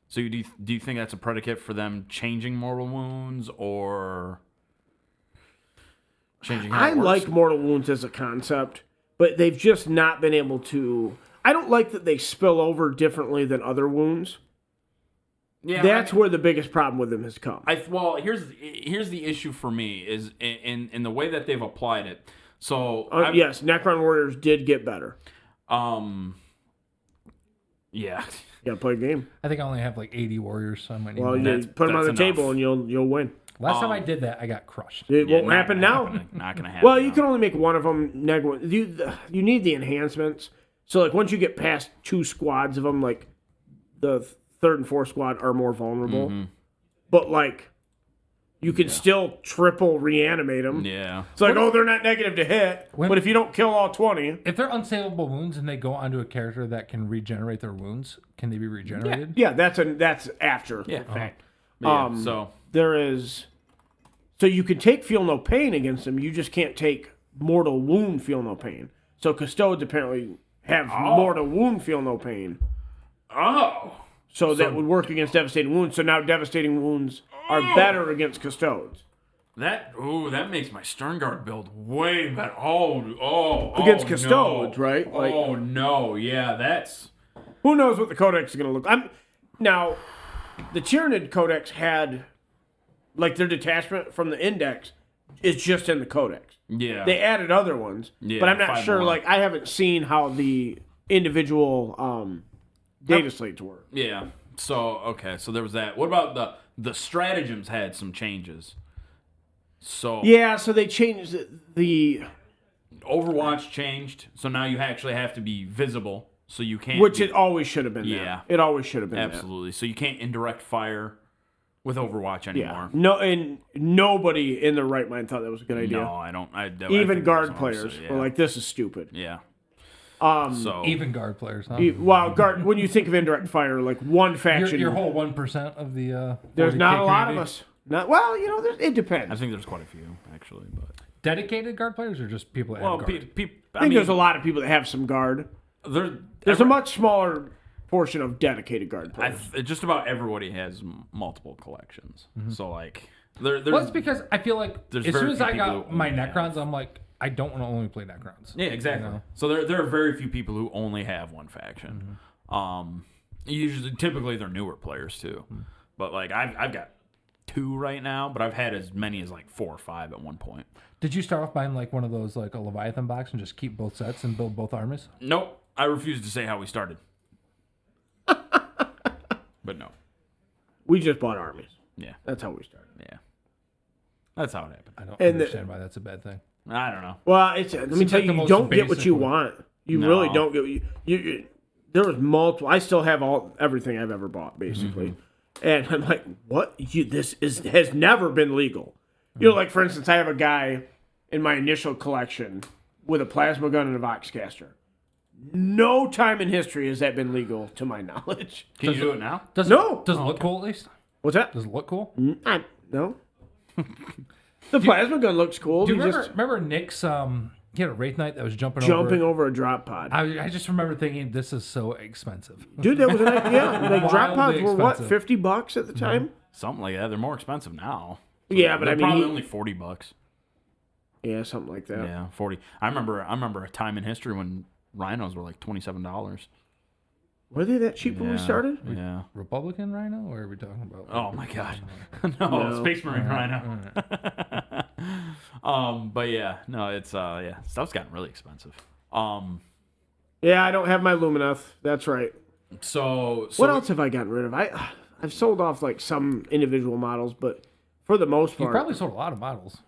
So do you think that's a predicate for them changing mortal wounds or changing how I it works? like mortal wounds as a concept, but they've just not been able to. I don't like that they spill over differently than other wounds. Yeah, That's where the biggest problem with them has come. well, here's the issue for me is in the way that they've applied it. So Yes, Necron Warriors did get better. Yeah. You gotta play a game. I think I only have like 80 warriors, so I might need Well, more. you put them on the that's table enough. and you'll win. Last time I did that, I got crushed. It won't happen now. Not gonna happen. Well, you now. can only make one of them. You need the enhancements. So like once you get past 2 squads of them, like the third and fourth squad are more vulnerable. Mm-hmm. But like you can still triple reanimate them. Yeah. It's like, oh, they're not negative to hit, When- but if you don't kill all 20, If they're unsavable wounds and they go onto a character that can regenerate their wounds, can they be regenerated? yeah, that's after. Yeah. the fact. Yeah, so There is, so you can take feel no pain against them. You just can't take mortal wound feel no pain. So custodes apparently have mortal wound feel no pain. So that would work against devastating wounds. So now devastating wounds are better against custodes. that makes my Sternguard build way better. Against custodes, right? Like- oh no, yeah, that's Who knows what the codex is going to look? Now, the Tyranid codex had like their detachment from the index is just in the codex. yeah. They added other ones, Yeah, but I'm not 5 sure. more. Like I haven't seen how the individual data slates work. Yeah. So okay, so there was that. What about the stratagems had some changes? So Yeah, so they changed the Overwatch changed, so now you actually have to be visible, so you can't. which it always should have been. Yeah. that. It always should have been. absolutely. So you can't indirect fire with Overwatch That. anymore. Yeah. No, and nobody in their right mind thought that was a good idea. No, I don't. I Even think guard that's players opposite, were like, "This is stupid." yeah. Um, So Even guard players, huh? Well, guard. When you think of indirect fire, like one faction, your whole 1% of the there's 40K not a lot of community. us. Not well, it depends. I think there's quite a few actually, but Dedicated guard players or just people that have guard? I think there's a lot of people that have some guard. There's a much smaller portion of dedicated guard players. just about everybody has multiple collections. So like, there's Well, it's because I feel like There's as very soon as few I people got who my only have- Necrons, I'm like, I don't want to only play Necrons. yeah, exactly. You know? So there are very few people who only have one faction. Typically they're newer players too, but like I've got 2 right now, but I've had as many as like 4 or 5 at one point. Did you start off buying like one of those like a Leviathan box and just keep both sets and build both armies? Nope, I refuse to say how we started. But no, We just bought armies. yeah, That's how we started. yeah, that's how it happened. I don't And understand why that's a bad thing. I don't know. Well, it's let me Seems tell like you, the you most don't get what basic you one. want. You No. really don't get. You there was multiple. I still have everything I've ever bought, basically. And I'm like, what? This has never been legal. You know, like for instance, I have a guy in my initial collection with a plasma gun and a Voxcaster. No time in history has that been legal, to my knowledge. Can you do it now? Does No. Does it look cool at least? What's that? Does it look cool? No. The plasma gun looks cool. Do you You remember, just- remember Nick's He had a Wraith Knight that was jumping over a drop pod. I just remember thinking, this is so expensive. Dude, that was like drop pods were what, expensive. $50 at the time? Something like that. They're more expensive now. Yeah, but they're I mean, probably only $40. Yeah, something like that. Yeah, 40. I remember a time in history when rhinos were like $27. Were they that cheap when we started? Yeah. Republican Rhino, or are we talking about? Oh my God. No, Space Marine Rhino. But yeah, no, it's stuff's gotten really expensive. Yeah, I don't have my Lumineth. That's right. So what else have I gotten rid of? I've sold off like some individual models, but for the most part, You probably sold a lot of models.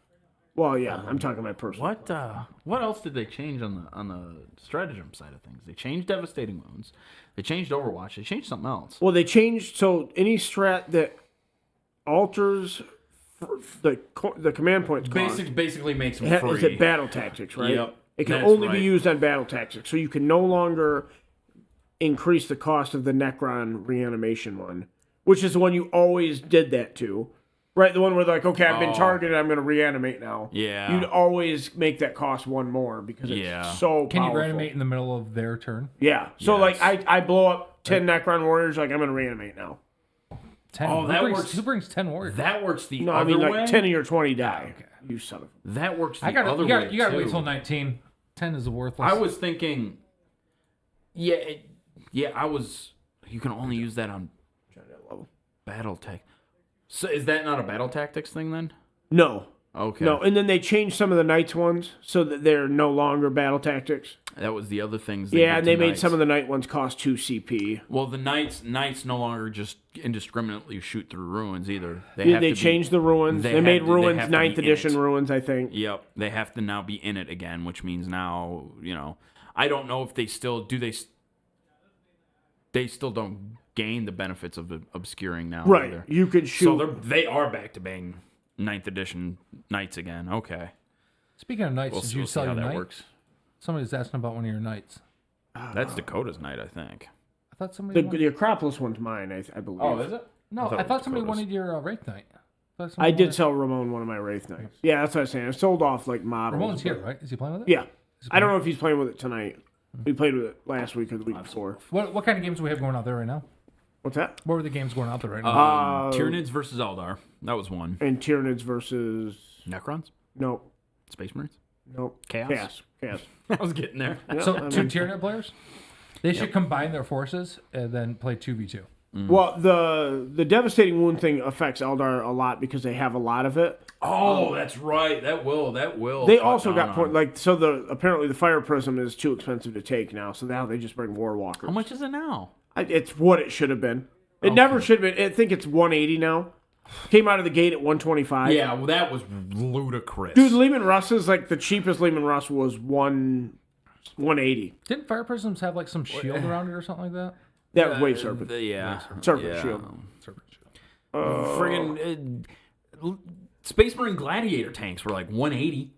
well, yeah, I'm talking my personal. What else did they change on the stratagem side of things? They changed Devastating Wounds. They changed Overwatch. They changed something else. Well, they changed so any strat that alters the command points cost Basically makes them free. is it battle tactics, right? Yep, It can that's only right. be used on battle tactics, so you can no longer increase the cost of the Necron reanimation one, which is the one you always did that to. Right, the one where like, okay, I've been targeted, I'm going to reanimate now. Yeah. You'd always make that cost one more because it's so Can you powerful. reanimate in the middle of their turn? Yeah. So Yes. like, I blow up 10 Necron warriors, like I'm going to reanimate now. 10. Oh, that works. Who brings 10 warriors? That works the No, other I mean way. like 10 of your 20 die. You son of. That works the I got other you got way you got to too. wait till 19. 10 is a worthless. I was thinking, you can only use that on battle tech. So is that not a battle tactics thing then? No. Okay. No, and then they changed some of the Knights ones so that they're no longer battle tactics. That was the other things. Yeah, and they made some of the Knight ones cost 2 CP. Well, the knights no longer just indiscriminately shoot through ruins either. They changed the ruins. They made ruins have to 9th be in edition it. ruins, I think. Yep, they have to now be in it again, which means now I don't know if they still do. They still don't gain the benefits of the obscuring now. Right, either. you could shoot. So they are back to being 9th edition knights again. Okay. Speaking of knights, We'll did see, you we'll see sell how your that knight? works. Somebody's asking about one of your knights. That's Dakota's knight, I think. I thought somebody. the Acropolis one's mine, I believe. Oh, is it? No, I thought somebody wanted your Wraith Knight. I did sell Ramon one of my Wraith Knights. Yeah, that's what I was saying. I sold off like models. Ramon's here, right? Is he playing with it? Yeah. I don't know if he's playing with it tonight. We played with it last week or the week before. What kind of games do we have going out there right now? What's that? What were the games going out there right now? Tyranids versus Eldar. That was one. And Tyranids versus... Necrons? Nope. Space Marines? Nope. Chaos? Chaos. I was getting there. Yeah, So I mean- two Tyranid players? They should combine their forces and then play 2v2. Well, the Devastating Wound thing affects Eldar a lot because they have a lot of it. Oh, that's right. That will. They cut also down got on- point apparently the Fire Prism is too expensive to take now, so now they just bring War Walkers. How much is it now? It's what it should have been. It never should have been. I think it's 180 now. Came out of the gate at 125. Yeah, well, that was ludicrous. Dude, Lehman Russ is like the cheapest Lehman Russ was 180. Didn't Fire Prisms have like some shield around it or something like that? That was Wave Serpent. Yeah. Serpent Yeah. Shield. Friggin' Space Marine Gladiator tanks were like 180.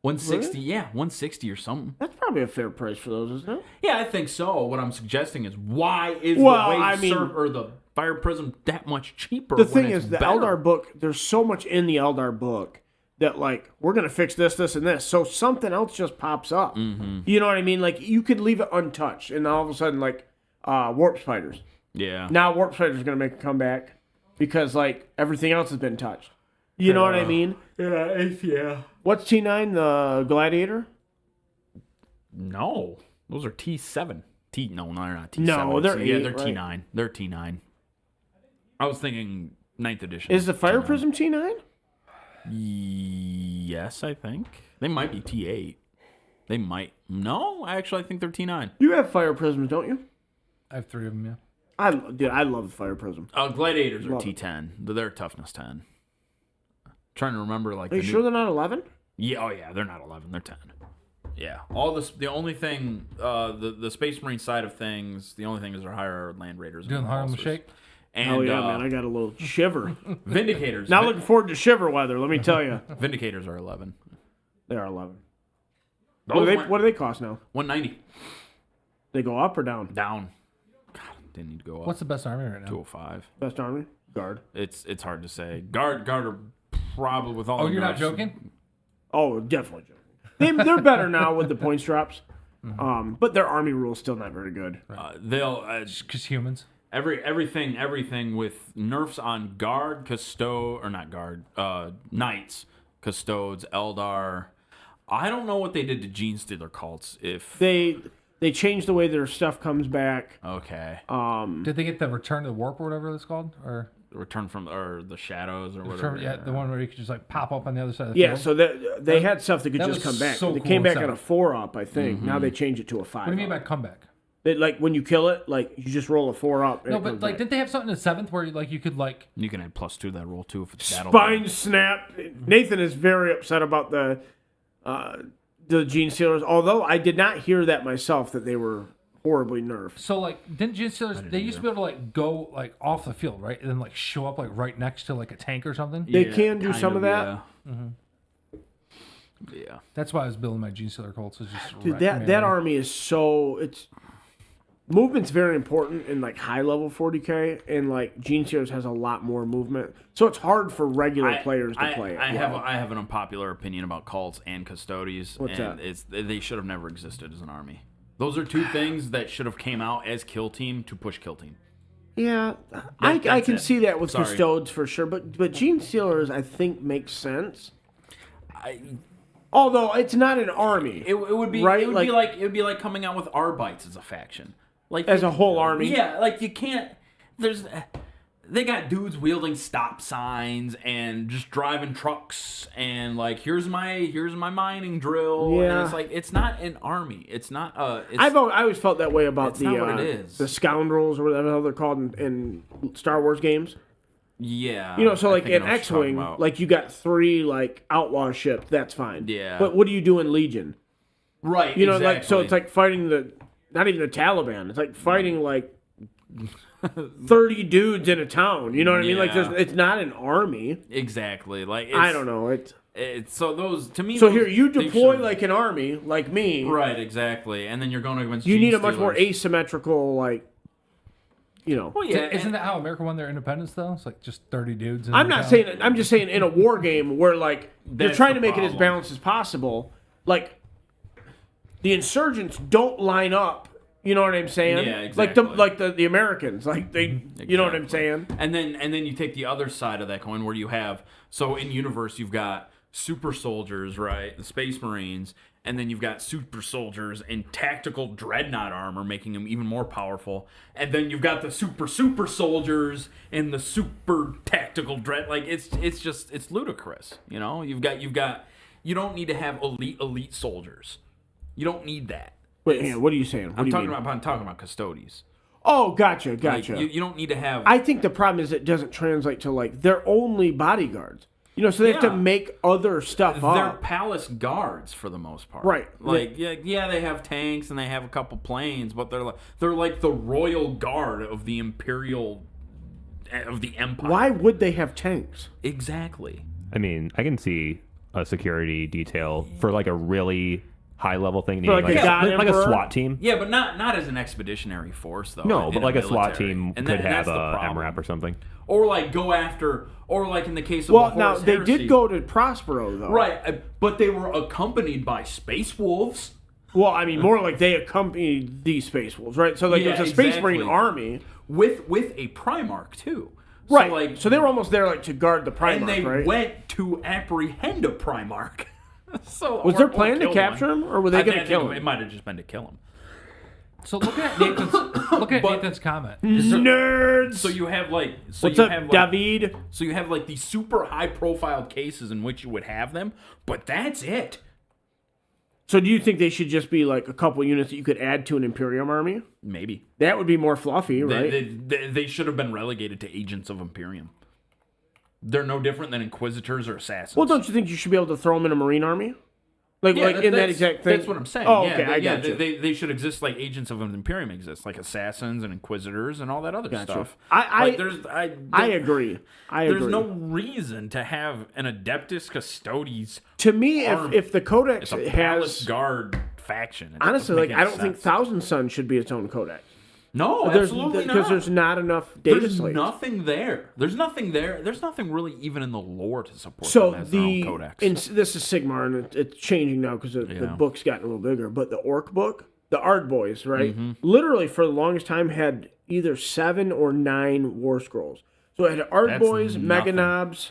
160, yeah, 160 or something. That's probably a fair price for those, isn't it? Yeah, I think so. What I'm suggesting is why is Well, the I Wave mean- or the Fire Prism that much cheaper? The when thing it's is, the better? Eldar book, there's so much in the Eldar book that, like, we're going to fix this, this, and this. So something else just pops up. Mm-hmm. You know what I mean? Like, you could leave it untouched, and all of a sudden, like, Warp Spiders. Yeah. Now Warp Spiders are going to make a comeback because, like, everything else has been touched. You know what I mean? Yeah. What's T9, the Gladiator? No, those are T7. No, they're not T7. No, they're yeah, 8, they're right? T9. They're T9. I was thinking 9th edition. Is the Fire T9. Prism T9? Yes, I think. They might be T8. They might. No, actually, I think they're T9. You have Fire Prisms, don't you? I have 3 of them, yeah. I love the Fire Prism. Gladiators are Love it. T10. They're toughness 10. Trying to remember, like, Are you sure they're not 11? Yeah, oh yeah, they're not 11, they're 10. Yeah, all this. The only thing, the Space Marine side of things, the only thing is they're higher Land Raiders. Doing the Harlem Repulsors. Shake? And Oh yeah, man, I got a little shiver. Vindicators. Now looking forward to shiver weather. Let me tell you, Vindicators are 11. they are 11. Those What do they cost now? 190 They go up or down? down. God, didn't need to go up. What's the best army right now? 205. Best army guard. It's hard to say. Guard are probably with all. Oh, the you're not nerfs- joking? Oh, definitely. They're better now with the points drops. But their army rule's still not very good. They'll Because humans. everything with nerfs on guard, custode, or not guard, knights, custodes, Eldar. I don't know what they did to Gene Stealer cults. If They changed the way their stuff comes back. okay, Did they get the Return to the Warp or whatever it's called? Or return from or the shadows or whatever. yeah, the one where you could just like pop up on the other side of the Yeah, field. so they had stuff that could that just was come back. so They cool came back and on a sad. 4-up, I think. Now they changed it to a 5. What do you mean by comeback? Like when you kill it, like you just roll a 4-up. and No, it but comes like, back. didn't they have something in the 7th where like you could like? You can add +2 to that roll too if it's battle. Spine snap. Nathan is very upset about the Gene Stealers, although I did not hear that myself that they were horribly nerfed. So like, didn't Gene Stealers? They used to be able to like go like off the field, right, and then like show up like right next to like a tank or something. They can do some of that. Yeah. That's why I was building my Gene Stealer Colts. Is just Dude, that army is so movement's very important in like high level 40k, and like Gene Stealers has a lot more movement, so it's hard for regular players to play it. I have an unpopular opinion about cults and custodies. What's and that? They should have never existed as an army. Those are two things that should have came out as Kill Team to push Kill Team. Yeah, I that's can it. see that with Sorry. Custodes for sure, but Gene Stealers I think makes sense. Although it's not an army, It would be Right? It would be like coming out with Arbites as a faction, like as a whole army. Yeah, like you can't. They got dudes wielding stop signs and just driving trucks and like here's my mining drill. Yeah. And it's like it's not an army. It's not It's, I always felt that way about It's not what it is. the scoundrels or whatever the hell they're called in Star Wars games. yeah. You know, so I like think I in know what you're talking X-wing, about. like you got 3 like outlaw ships. That's fine. Yeah. But what do you do in Legion? right, You know, exactly. like so it's like fighting not even the Taliban. It's like fighting like 30 dudes in a town. You know what I mean? Like Yeah. it's not an army. exactly like I don't know. It's so those to me. So those, here you they deploy should- like an army, like me. right, exactly, and then you're going against. You Gene need a much more Stealers. asymmetrical, like, you know. Well, yeah, Isn't that how America won their independence though? It's like just 30 dudes. In I'm the not town. saying. I'm just saying in a war game where like you're That's trying the to make it as problem. balanced as possible. Like the insurgents don't line up. You know what I'm saying? Yeah, exactly. Like the Americans. Like they. You know what I'm saying? And then you take the other side of that coin where you have in universe you've got super soldiers, right? The Space Marines, and then you've got super soldiers in tactical dreadnought armor, making them even more powerful. And then you've got the super soldiers in the super tactical dread. Like it's ludicrous. You know, you don't need to have elite soldiers. You don't need that. Wait, hang on, what are you saying? What I'm do you talking mean? about custodies. Oh, gotcha. Like, you don't need to have. I think the problem is it doesn't translate to like they're only bodyguards. You know, so they have to Yeah. make other stuff They're up. palace guards for the most part, Right. Like, yeah, they have tanks and they have a couple planes, but they're like the royal guard of the empire. Why would they have tanks? Exactly. I mean, I can see a security detail for like a really high level thing. For, like, a god like a emperor? SWAT team. Yeah, but not as an expeditionary force though. No, in but like a SWAT military. team And could have that's the a problem. MRAP or something. Or like go after, or like in the case of Well, the now Horus they Heresy. did go to Prospero though. right, but they were accompanied by space wolves. Well, I mean, more like they accompanied these Space Wolves, right? So like Yeah, it was a Space exactly. Marine army, with a Primarch too. right? So, So they were almost there like to guard the Primarch, and they right? went to apprehend a Primarch. So Was their plan to kill capture one. him, or were they I going to think kill It him? might have just been to kill him. So look at Nathan's comment. Nerds. So you have like, What's up, David? So you have like these super high profile cases in which you would have them, but that's it. So do you think they should just be like a couple units that you could add to an Imperium army? Maybe That would be more fluffy, right? they should have been relegated to agents of Imperium. They're no different than Inquisitors or Assassins. Well, don't you think you should be able to throw them in a Marine army? Like in that exact thing? That's what I'm saying. Oh, yeah, okay, I got you. They should exist like agents of an Imperium exist, like assassins and inquisitors and all that other Gotcha. stuff. I There's agree. There's no reason to have an Adeptus Custodes. To me, arm. if the Codex It's a Palace has Guard faction. It honestly, doesn't like make I any don't think sense. Thousand Sun should be its own Codex. No, absolutely not. Because there's not enough data There's slates. nothing there. There's nothing there. There's nothing really even in the lore to support So them as their own codex. this is Sigmar, and it's changing now because the book's gotten a little bigger. But the Orc book, the Ard Boys, right? Literally for the longest time had either 7 or 9 War Scrolls. So it had Ard That's Boys, nothing. Meganobs,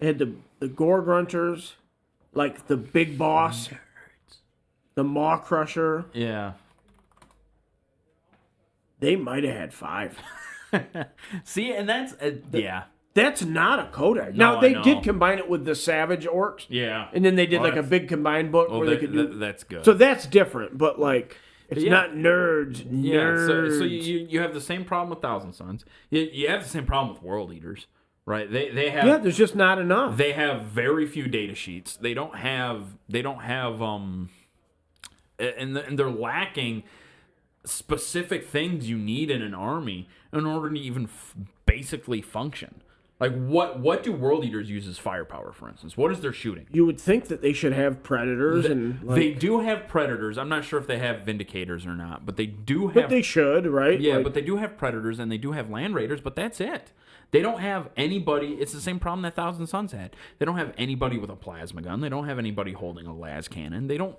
it had the Gore Grunters, like the Big Boss, the Maw Crusher. Yeah. They might have had 5. See, and that's yeah. That's not a codex. No, Now they I know. did combine it with the Savage Orcs. Yeah. And then they did Well, like a big combined book where they could do. that's good. So that's different, but like it's Yeah. not nerds. yeah, Nerds. so you have the same problem with Thousand Suns. You have the same problem with World Eaters, right? They have Yeah, there's just not enough. they have very few data sheets. They don't have and they're lacking specific things you need in an army in order to even basically function. Like what do World Eaters use as firepower, for instance? What is their shooting? You would think that they should have predators and like, They do have predators. I'm not sure if they have vindicators or not, but they do have. but they should, right? Yeah, Like, but they do have predators and they do have land raiders, but that's it. They don't have anybody. It's the same problem that Thousand Suns had. They don't have anybody with a plasma gun. They don't have anybody holding a las cannon. They don't.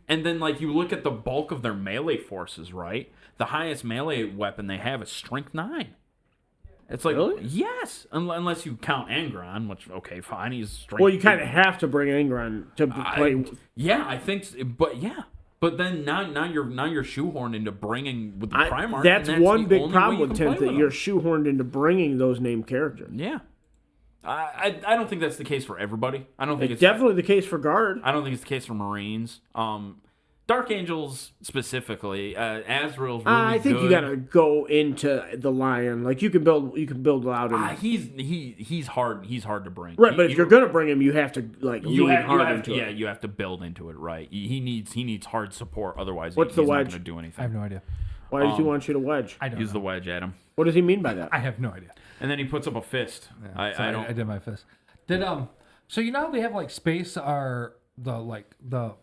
And then, like, you look at the bulk of their melee forces, right? The highest melee weapon they have is Strength 9. It's like, Really? yes, unless you count Angron, which, okay, fine, he's Strength. well, you kind of have to bring Angron to play. Yeah, I think, but yeah. But then now you're shoehorned into bringing with the Primarch. That's and one the big only problem way you with can play 10th, that them. you're shoehorned into bringing those named characters. Yeah, I don't think that's the case for everybody. I don't think It's definitely the case for Guard. I don't think it's the case for Marines. Dark Angels specifically, Azrael's really I think good. you gotta go into the Lion. Like you can build out. He's hard. He's hard to bring. Right, but if you're gonna bring him, you have to like you lean have, hard you have into yeah, it. you have to build into it, right? He needs hard support. Otherwise, What's the he's not wedge? going to do I anything. have no idea. Why does he want you to wedge? I don't Use know. the wedge at him, What does he mean by that? I have no idea. and then he puts up a fist. I don't. I did my fist. Did So you know how they have like space are the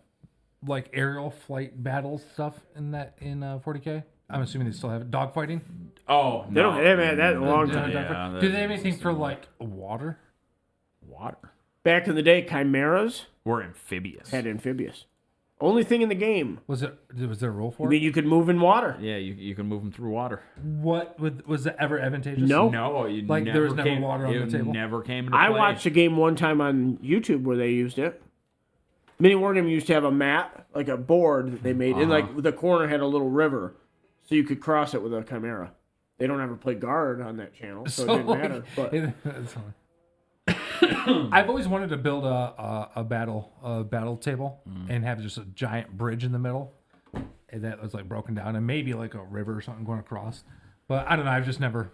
aerial flight battle stuff in 40K. I'm assuming they still have it. Dogfighting. Oh, They no. haven't had that in a long time. Yeah, Do they have anything for like water? Water. Back in the day, Chimeras We're amphibious. had amphibious. Only thing in the game. Was there a rule I for mean, it? you could move in water. Yeah, you can move them through water. Was it ever advantageous? No. No, you Like, there was never came, water on it the table? Never came into I play. watched a game one time on YouTube where they used it. Mini Wargame used to have a map, like a board that they made, and like the corner had a little river, so you could cross it with a Chimera. They don't ever play Guard on that channel, so it didn't matter. But That's fine. I've always wanted to build a battle table and have just a giant bridge in the middle, and that was like broken down, and maybe like a river or something going across. But I don't know. I've just never.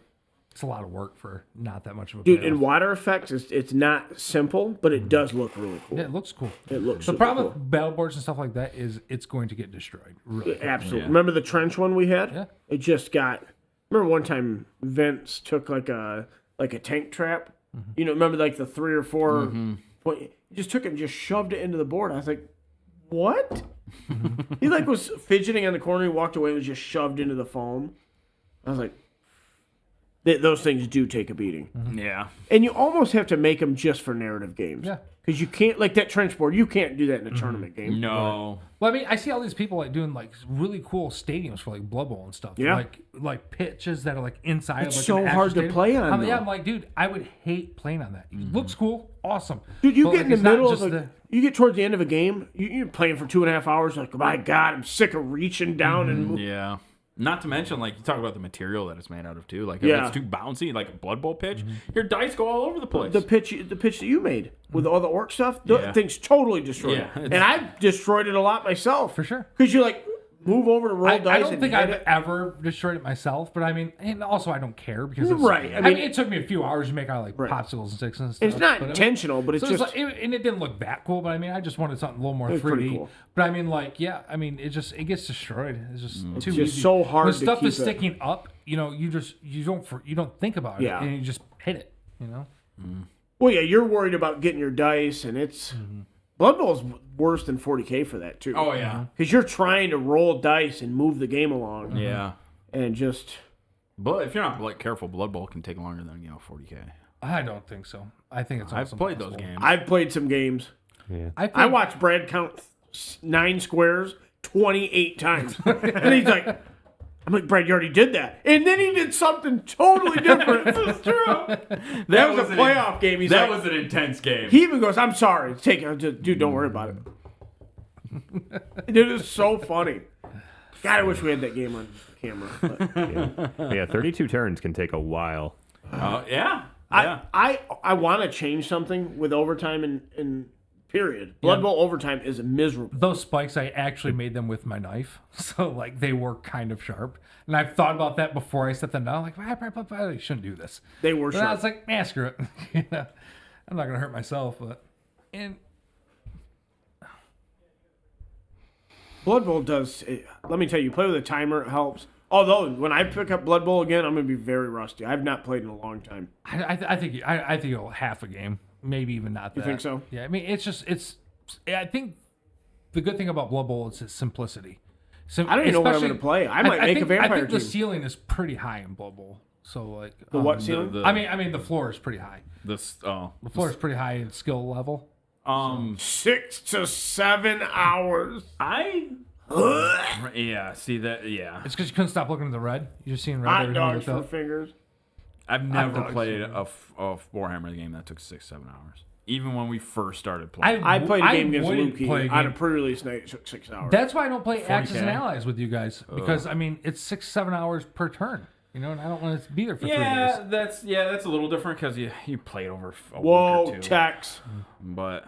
It's a lot of work for not that much of a dude, payoff. in water effects, it's not simple, but it does look really cool. Yeah, it looks cool. It looks The super problem cool. with battle boards and stuff like that is it's going to get destroyed. Really quick. Absolutely. Yeah. Remember the trench one we had? Yeah. It just got. Remember one time Vince took like a tank trap. You know, remember like the 3 or 4 point. He just took it and just shoved it into the board. I was like, what? He like was fidgeting on the corner. He walked away and was just shoved into the foam. I was like, those things do take a beating. Yeah. And you almost have to make them just for narrative games. Yeah. Because you can't, like that trench board, you can't do that in a tournament game. No. Well, I mean, I see all these people like doing like really cool stadiums for like Blood Bowl and stuff. Yeah. Like pitches that are like inside It's of like so an actual hard to stadium. play on, Yeah, though. I'm like, dude, I would hate playing on that. It looks cool, awesome. Dude, you But, get like, in the it's not middle of just a, you get towards the end of a game, you're playing for 2.5 hours, like, my God, I'm sick of reaching down and moving. Yeah. Not to mention, like, you talk about the material that it's made out of, too. Like, if Yeah. it's too bouncy, like a Blood Bowl pitch, your dice go all over the place. The pitch that you made with all the orc stuff, the Yeah. thing's totally destroyed. Yeah, And I've destroyed it a lot myself. For sure. Because you like move over to roll I dice don't and think hit I've it. ever destroyed it myself, but I mean, and also I don't care because it's, Right, I I mean, mean- it took me a few hours to make out of like Right. popsicles and sticks and stuff. And it's not but I mean- intentional, but it's So just it's like, and it didn't look that cool, but I mean, I just wanted something a little more was 3D. pretty cool. But I mean, like, yeah, I mean, it gets destroyed. It's just too just easy. so hard When to stuff keep is it. sticking up, you know, you don't think about it, Yeah. and you just hit it. You know, well, yeah, you're worried about getting your dice, and it's Blood Bowl's worse than 40K for that too. oh, yeah. Because you're trying to roll dice and move the game along. Yeah. and just But if you're not like careful, Blood Bowl can take longer than 40K. I don't think so. I think it's. I've also played those possible. games. I've played some games. Yeah. I watched Brad count 9 squares 28 times, and he's like, "I'm like, Brad, you already did that," and then he did something totally different. This is true. That was a playoff game. He's that like, was an intense game. he even goes, "I'm sorry, take it, dude. Don't worry about it." Dude, it's so funny. God, I wish we had that game on camera. But. Yeah, 32 turns can take a while. Yeah. I want to change something with overtime and period. Blood Bowl overtime is miserable. Those spikes, I actually made them with my knife, so like they were kind of sharp. And I've thought about that before I set them down. Like, I shouldn't do this. They were But sharp. I was like, screw it. You know, I'm not gonna hurt myself, but Blood Bowl does. Let me tell you, play with a timer, it helps. Although when I pick up Blood Bowl again, I'm gonna be very rusty. I've not played in a long time. I think it'll half a game, maybe even not that. You think so? Yeah, I mean, I think the good thing about Blood Bowl is its simplicity. I don't even know what I'm Especially- gonna play. I might make a vampire I think team. the ceiling is pretty high in Blood Bowl. So like The what ceiling? I mean the floor is pretty high. The The floor is pretty high in skill level. 6 to 7 hours. Yeah, see that? Yeah. It's because you couldn't stop looking at the red. You're just seeing red. Hot every time you dogs looked for up. fingers. I've never dogs, played yeah. a Warhammer game that took 6-7 hours. Even when we first started playing. I played a game against wouldn't play Lukey a on a game. pre-release night. It took 6 hours. That's why I don't play 40K. Axis and Allies with you guys because I mean it's 6-7 hours per turn. You know, and I don't want to be there for 3 days. that's a little different because you play it over a week Whoa, or two. Tex. But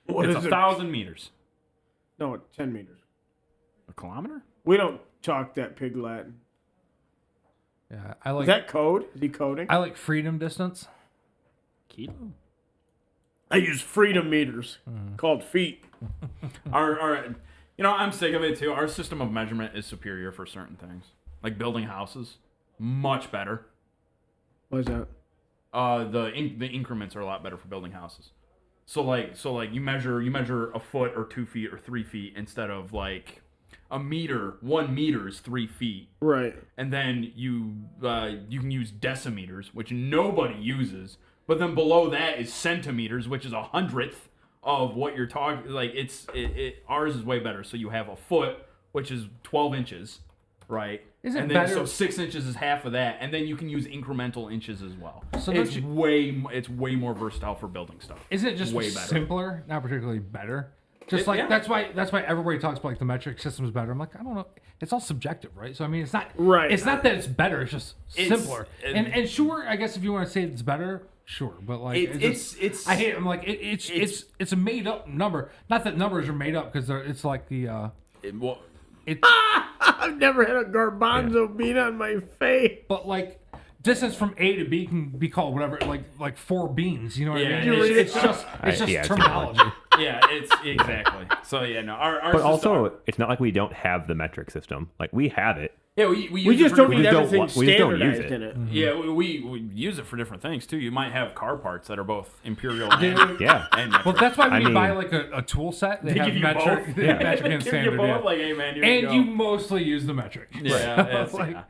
What it's is 1,000 meters. No, 10 meters. A kilometer? We don't talk that pig Latin. Yeah, I like Is that code? Is he coding? I like freedom distance. Kilo? I use freedom meters called feet. Our I'm sick of it too. Our system of measurement is superior for certain things, like building houses, much better. What is that? The increments are a lot better for building houses. So like you measure a foot or 2 feet or 3 feet instead of like a meter. 1 meter is 3 feet, Right. and then you can use decimeters, which nobody uses. But then below that is centimeters, which is 100th of what you're talking. Like ours is way better. So you have a foot, which is 12 inches, right? Is it and then better- so 6 inches is half of that, and then you can use incremental inches as well. So it's don't it's way more versatile for building stuff. Isn't it just way better? simpler, not particularly better? Just like yeah. that's why everybody talks about like the metric system is better. I'm like, I don't know. It's all subjective, right? So I mean, it's not Right. It's not that it's better. It's just It's- simpler. And sure, I guess if you want to say it's better, sure. But like, It's I hate it. I'm like, it's a made up number. Not that numbers are made up because it's like the well, I've never had a garbanzo bean on my face. but like. Distance from A to B can be called whatever, like 4 beans. You know what Yeah, I mean? It's just yeah, it's terminology. yeah, it's exactly. So yeah, no, our But system, also, it's not like we don't have the metric system. Like, we have it. yeah, we We use just it for don't need don't everything want- we just don't use standardized it. in it. Yeah, we use it for different things too. You might have car parts that are both imperial Dude. and, Yeah. and metric. Well, that's why when I you mean- buy like a tool set, they have give you metric, both. they have metric and Give you standard. both, Yeah. like, hey man, here And go. you mostly use the metric. yeah, it's, like yeah.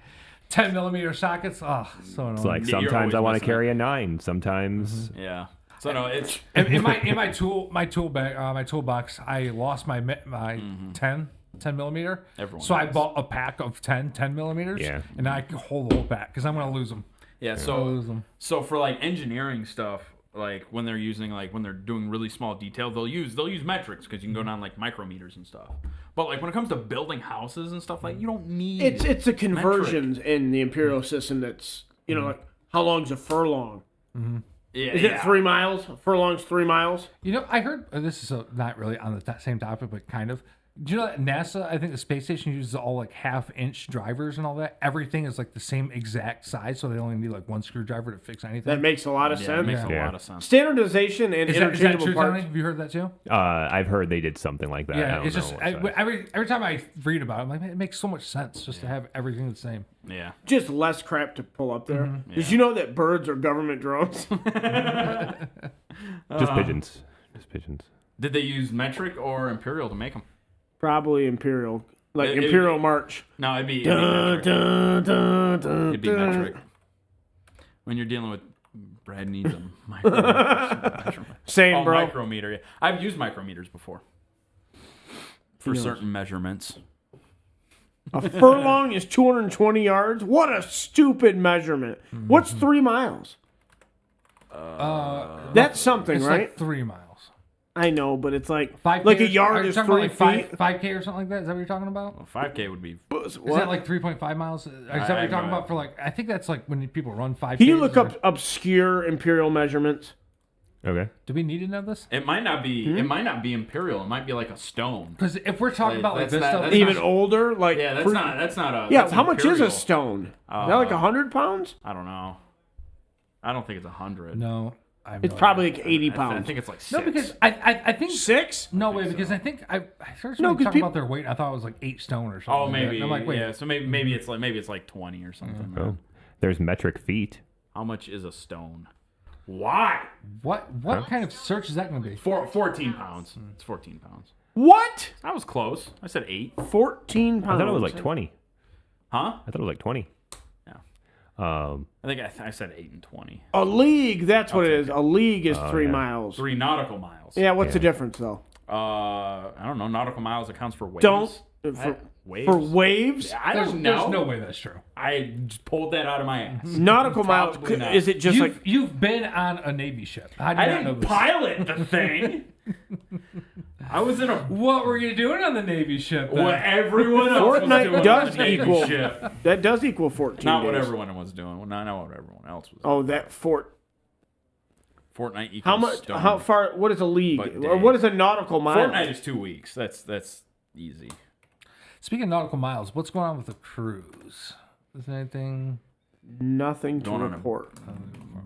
10 millimeter sockets. Oh, so annoying. It's like You're sometimes always I want to messing carry a 9. Sometimes Yeah. So no, it's in my tool bag, my toolbox, I lost my 10 millimeter. Everyone so I does. bought a pack of 10 millimeters. Yeah. And I can hold the whole pack because I'm gonna lose them. yeah. So for like engineering stuff, like when they're doing really small detail, they'll use metrics because you can go down like micrometers and stuff. But like when it comes to building houses and stuff, like you don't need It's the conversions in the imperial system that's, like, how long's a furlong? Yeah, Is it 3 miles? A furlong's 3 miles? You know, I heard this is not really on the same topic, but kind of. Do you know that NASA, I think the space station uses all like 1/2-inch drivers and all that? Everything is like the same exact size, so they only need like one screwdriver to fix anything. That makes a lot of Yeah, it sense. makes a Yeah. lot of sense. Standardization and is that interchangeable true, parts. Tony? Have you heard that too? I've heard they did something like that. I Yeah, don't it's know just what size. every time I read about it, I'm like, man, it makes so much sense just to have everything the same. Yeah. Just less crap to pull up there. Did you know that birds are government drones? Just pigeons. Just pigeons. Did they use metric or imperial to make them? Probably imperial. Like It'd Imperial be- March. No, it'd be Dun, metric. dun, dun, dun, It'd be dun. metric. When you're dealing with Brad needs a measurement. Same, bro. Micrometer. Yeah. I've used micrometers before for certain measurements. A furlong is 220 yards. What a stupid measurement. What's 3 miles? That's something, It's right? like 3 miles. I know, but it's like 5K like a are yard you is talking 3 about like feet. 5K or something like that? Is that what you're talking about? Well, 5K would be. Is that like 3.5 miles? Is that what you're have talking no about for like? I think that's like when people run 5K. Can you look up obscure imperial measurements? Okay. Do we need to know this? It might not be. It might not be imperial. It might be like a stone. Because if we're talking about like That's this not- stuff, that's Even not- older, like Yeah, that's not. That's not a. Yeah, that's how much is a imperial. stone? Is that like 100 pounds? I don't know. I don't think it's 100. no, I have It's no probably idea. like 80 I pounds. think it's like 6. No, because I think 6? no way because I think I first No, when 'cause talking people- about their weight, I thought it was like 8 stone or something. Oh, like that. maybe. And I'm like, wait, Yeah. So maybe it's like 20 or something. Oh, there's metric feet. How much is a stone? Why? what kind of search is that going to be? 14 pounds. It's 14 pounds. What? I was close. I said 8. 14 pounds. I thought it was like 20. Huh? I thought it was like 20. Yeah. Um, I think I said 8 and 20. A league, that's what it is. A league is 3 miles. 3 nautical miles. Yeah, what's the difference though? I don't know. Nautical miles accounts for waves. Don't Waves. for waves. I There's don't know. no way that's true. I just pulled that out of my ass. Nautical miles. Probably not. Is it just like You've been on a Navy ship. How do you I not know didn't this? pilot the thing. I was in a What were you doing on the Navy ship? then? what everyone else Fortnite was doing does on the Navy equal- ship. that does equal 14 Not what days. everyone was doing. Well, not what everyone else was. Oh, that Fortnite equals how much? stone. How far? What is a league? But Or what is a nautical mile? Fortnite is 2 weeks. That's easy. Speaking of nautical miles, what's going on with the cruise? Is there anything? Nothing to Going on a- report.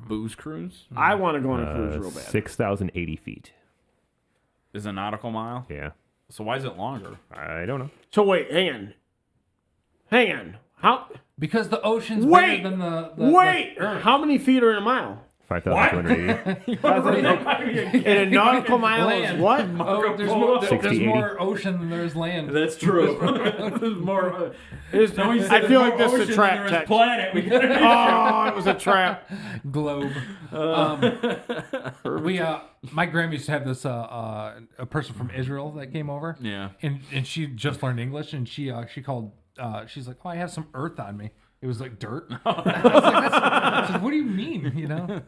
Booze cruise I want to go on a cruise real bad. 6,080 feet. is a nautical mile. Yeah. So why is it longer? I don't know. So wait, hang on. How? Because the ocean's Wait, bigger than the wait. Earth. How many feet are in a mile? 5,280. In a nautical mile is Land. what? Oh, there's Marco there's 60, more ocean than there's land. That's true. There's more. I feel like this is a trap text. Planet. We gotta Oh, it was a trap. Globe. My grandma used to have this a person from Israel that came over. Yeah. And she just learned English and she called she's like, oh, I have some earth on me. It was like dirt. I was like, what do you mean? You know?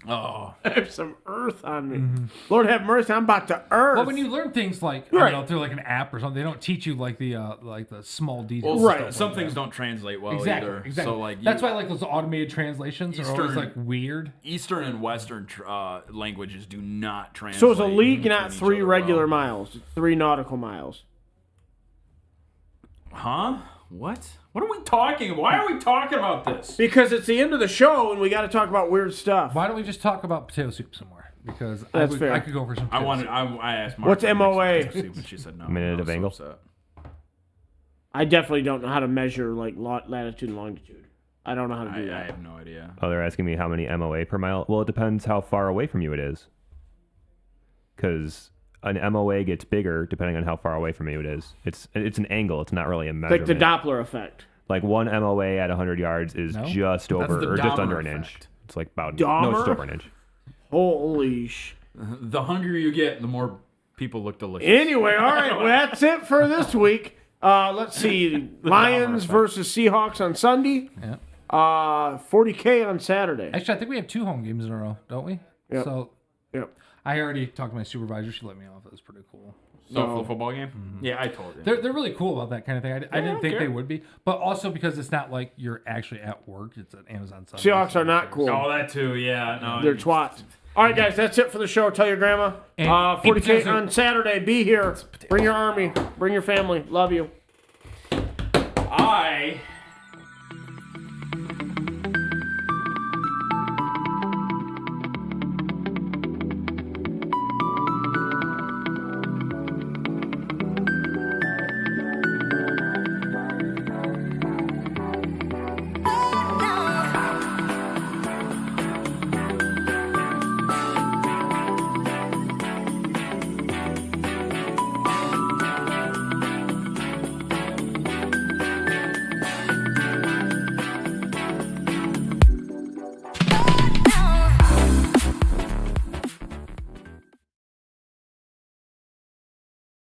Oh, There's some earth on me. Lord have mercy, I'm about to earth. Well, when you learn things like I don't know, through like an app or something, they don't teach you like the small details. well, and stuff some like things that. don't translate well Exactly. either. Exactly. So like that's why like those automated translations are always Eastern- like weird. Eastern and Western languages do not translate. so it's a league, not between each 3 other regular well. miles, 3 nautical miles. Huh? What? What are we talking about? Why are we talking about this? Because it's the end of the show and we got to talk about weird stuff. Why don't we just talk about potato soup some more? Because That's fair. I could go for some. Potato soup. I asked Mark. What's MOA? And she said no. Minute I of was so angle? upset. I definitely don't know how to measure like latitude and longitude. I don't know how to do I that. have no idea. Oh, they're asking me how many MOA per mile. Well, it depends how far away from you it is. Because an MOA gets bigger depending on how far away from you it is. It's an angle. It's not really a measurement. Like the Doppler effect. Like 1 MOA at 100 yards is No? just over the or just under Dahmer an inch. effect. It's like about Dahmer? no, it's over an inch. Holy sh. The hungrier you get, the more people look delicious. Anyway, all right, well, that's it for this week. Let's see. Lions effect. versus Seahawks on Sunday. Yeah. 40K on Saturday. Actually, I think we have 2 home games in a row, don't we? Yep. So Yep. I already talked to my supervisor. She let me off. It was pretty cool. For the football game? Yeah, I told you. They're really cool about that kind of thing. I didn't think care. they would be, but also because it's not like you're actually at work. It's an Amazon Sunday. Seahawks are not cool. Oh, that too. Yeah, no. They're twats. All right, guys, that's it for the show. Tell your grandma. And 40K on Saturday. Be here. Bring your army. Bring your family. Love you. I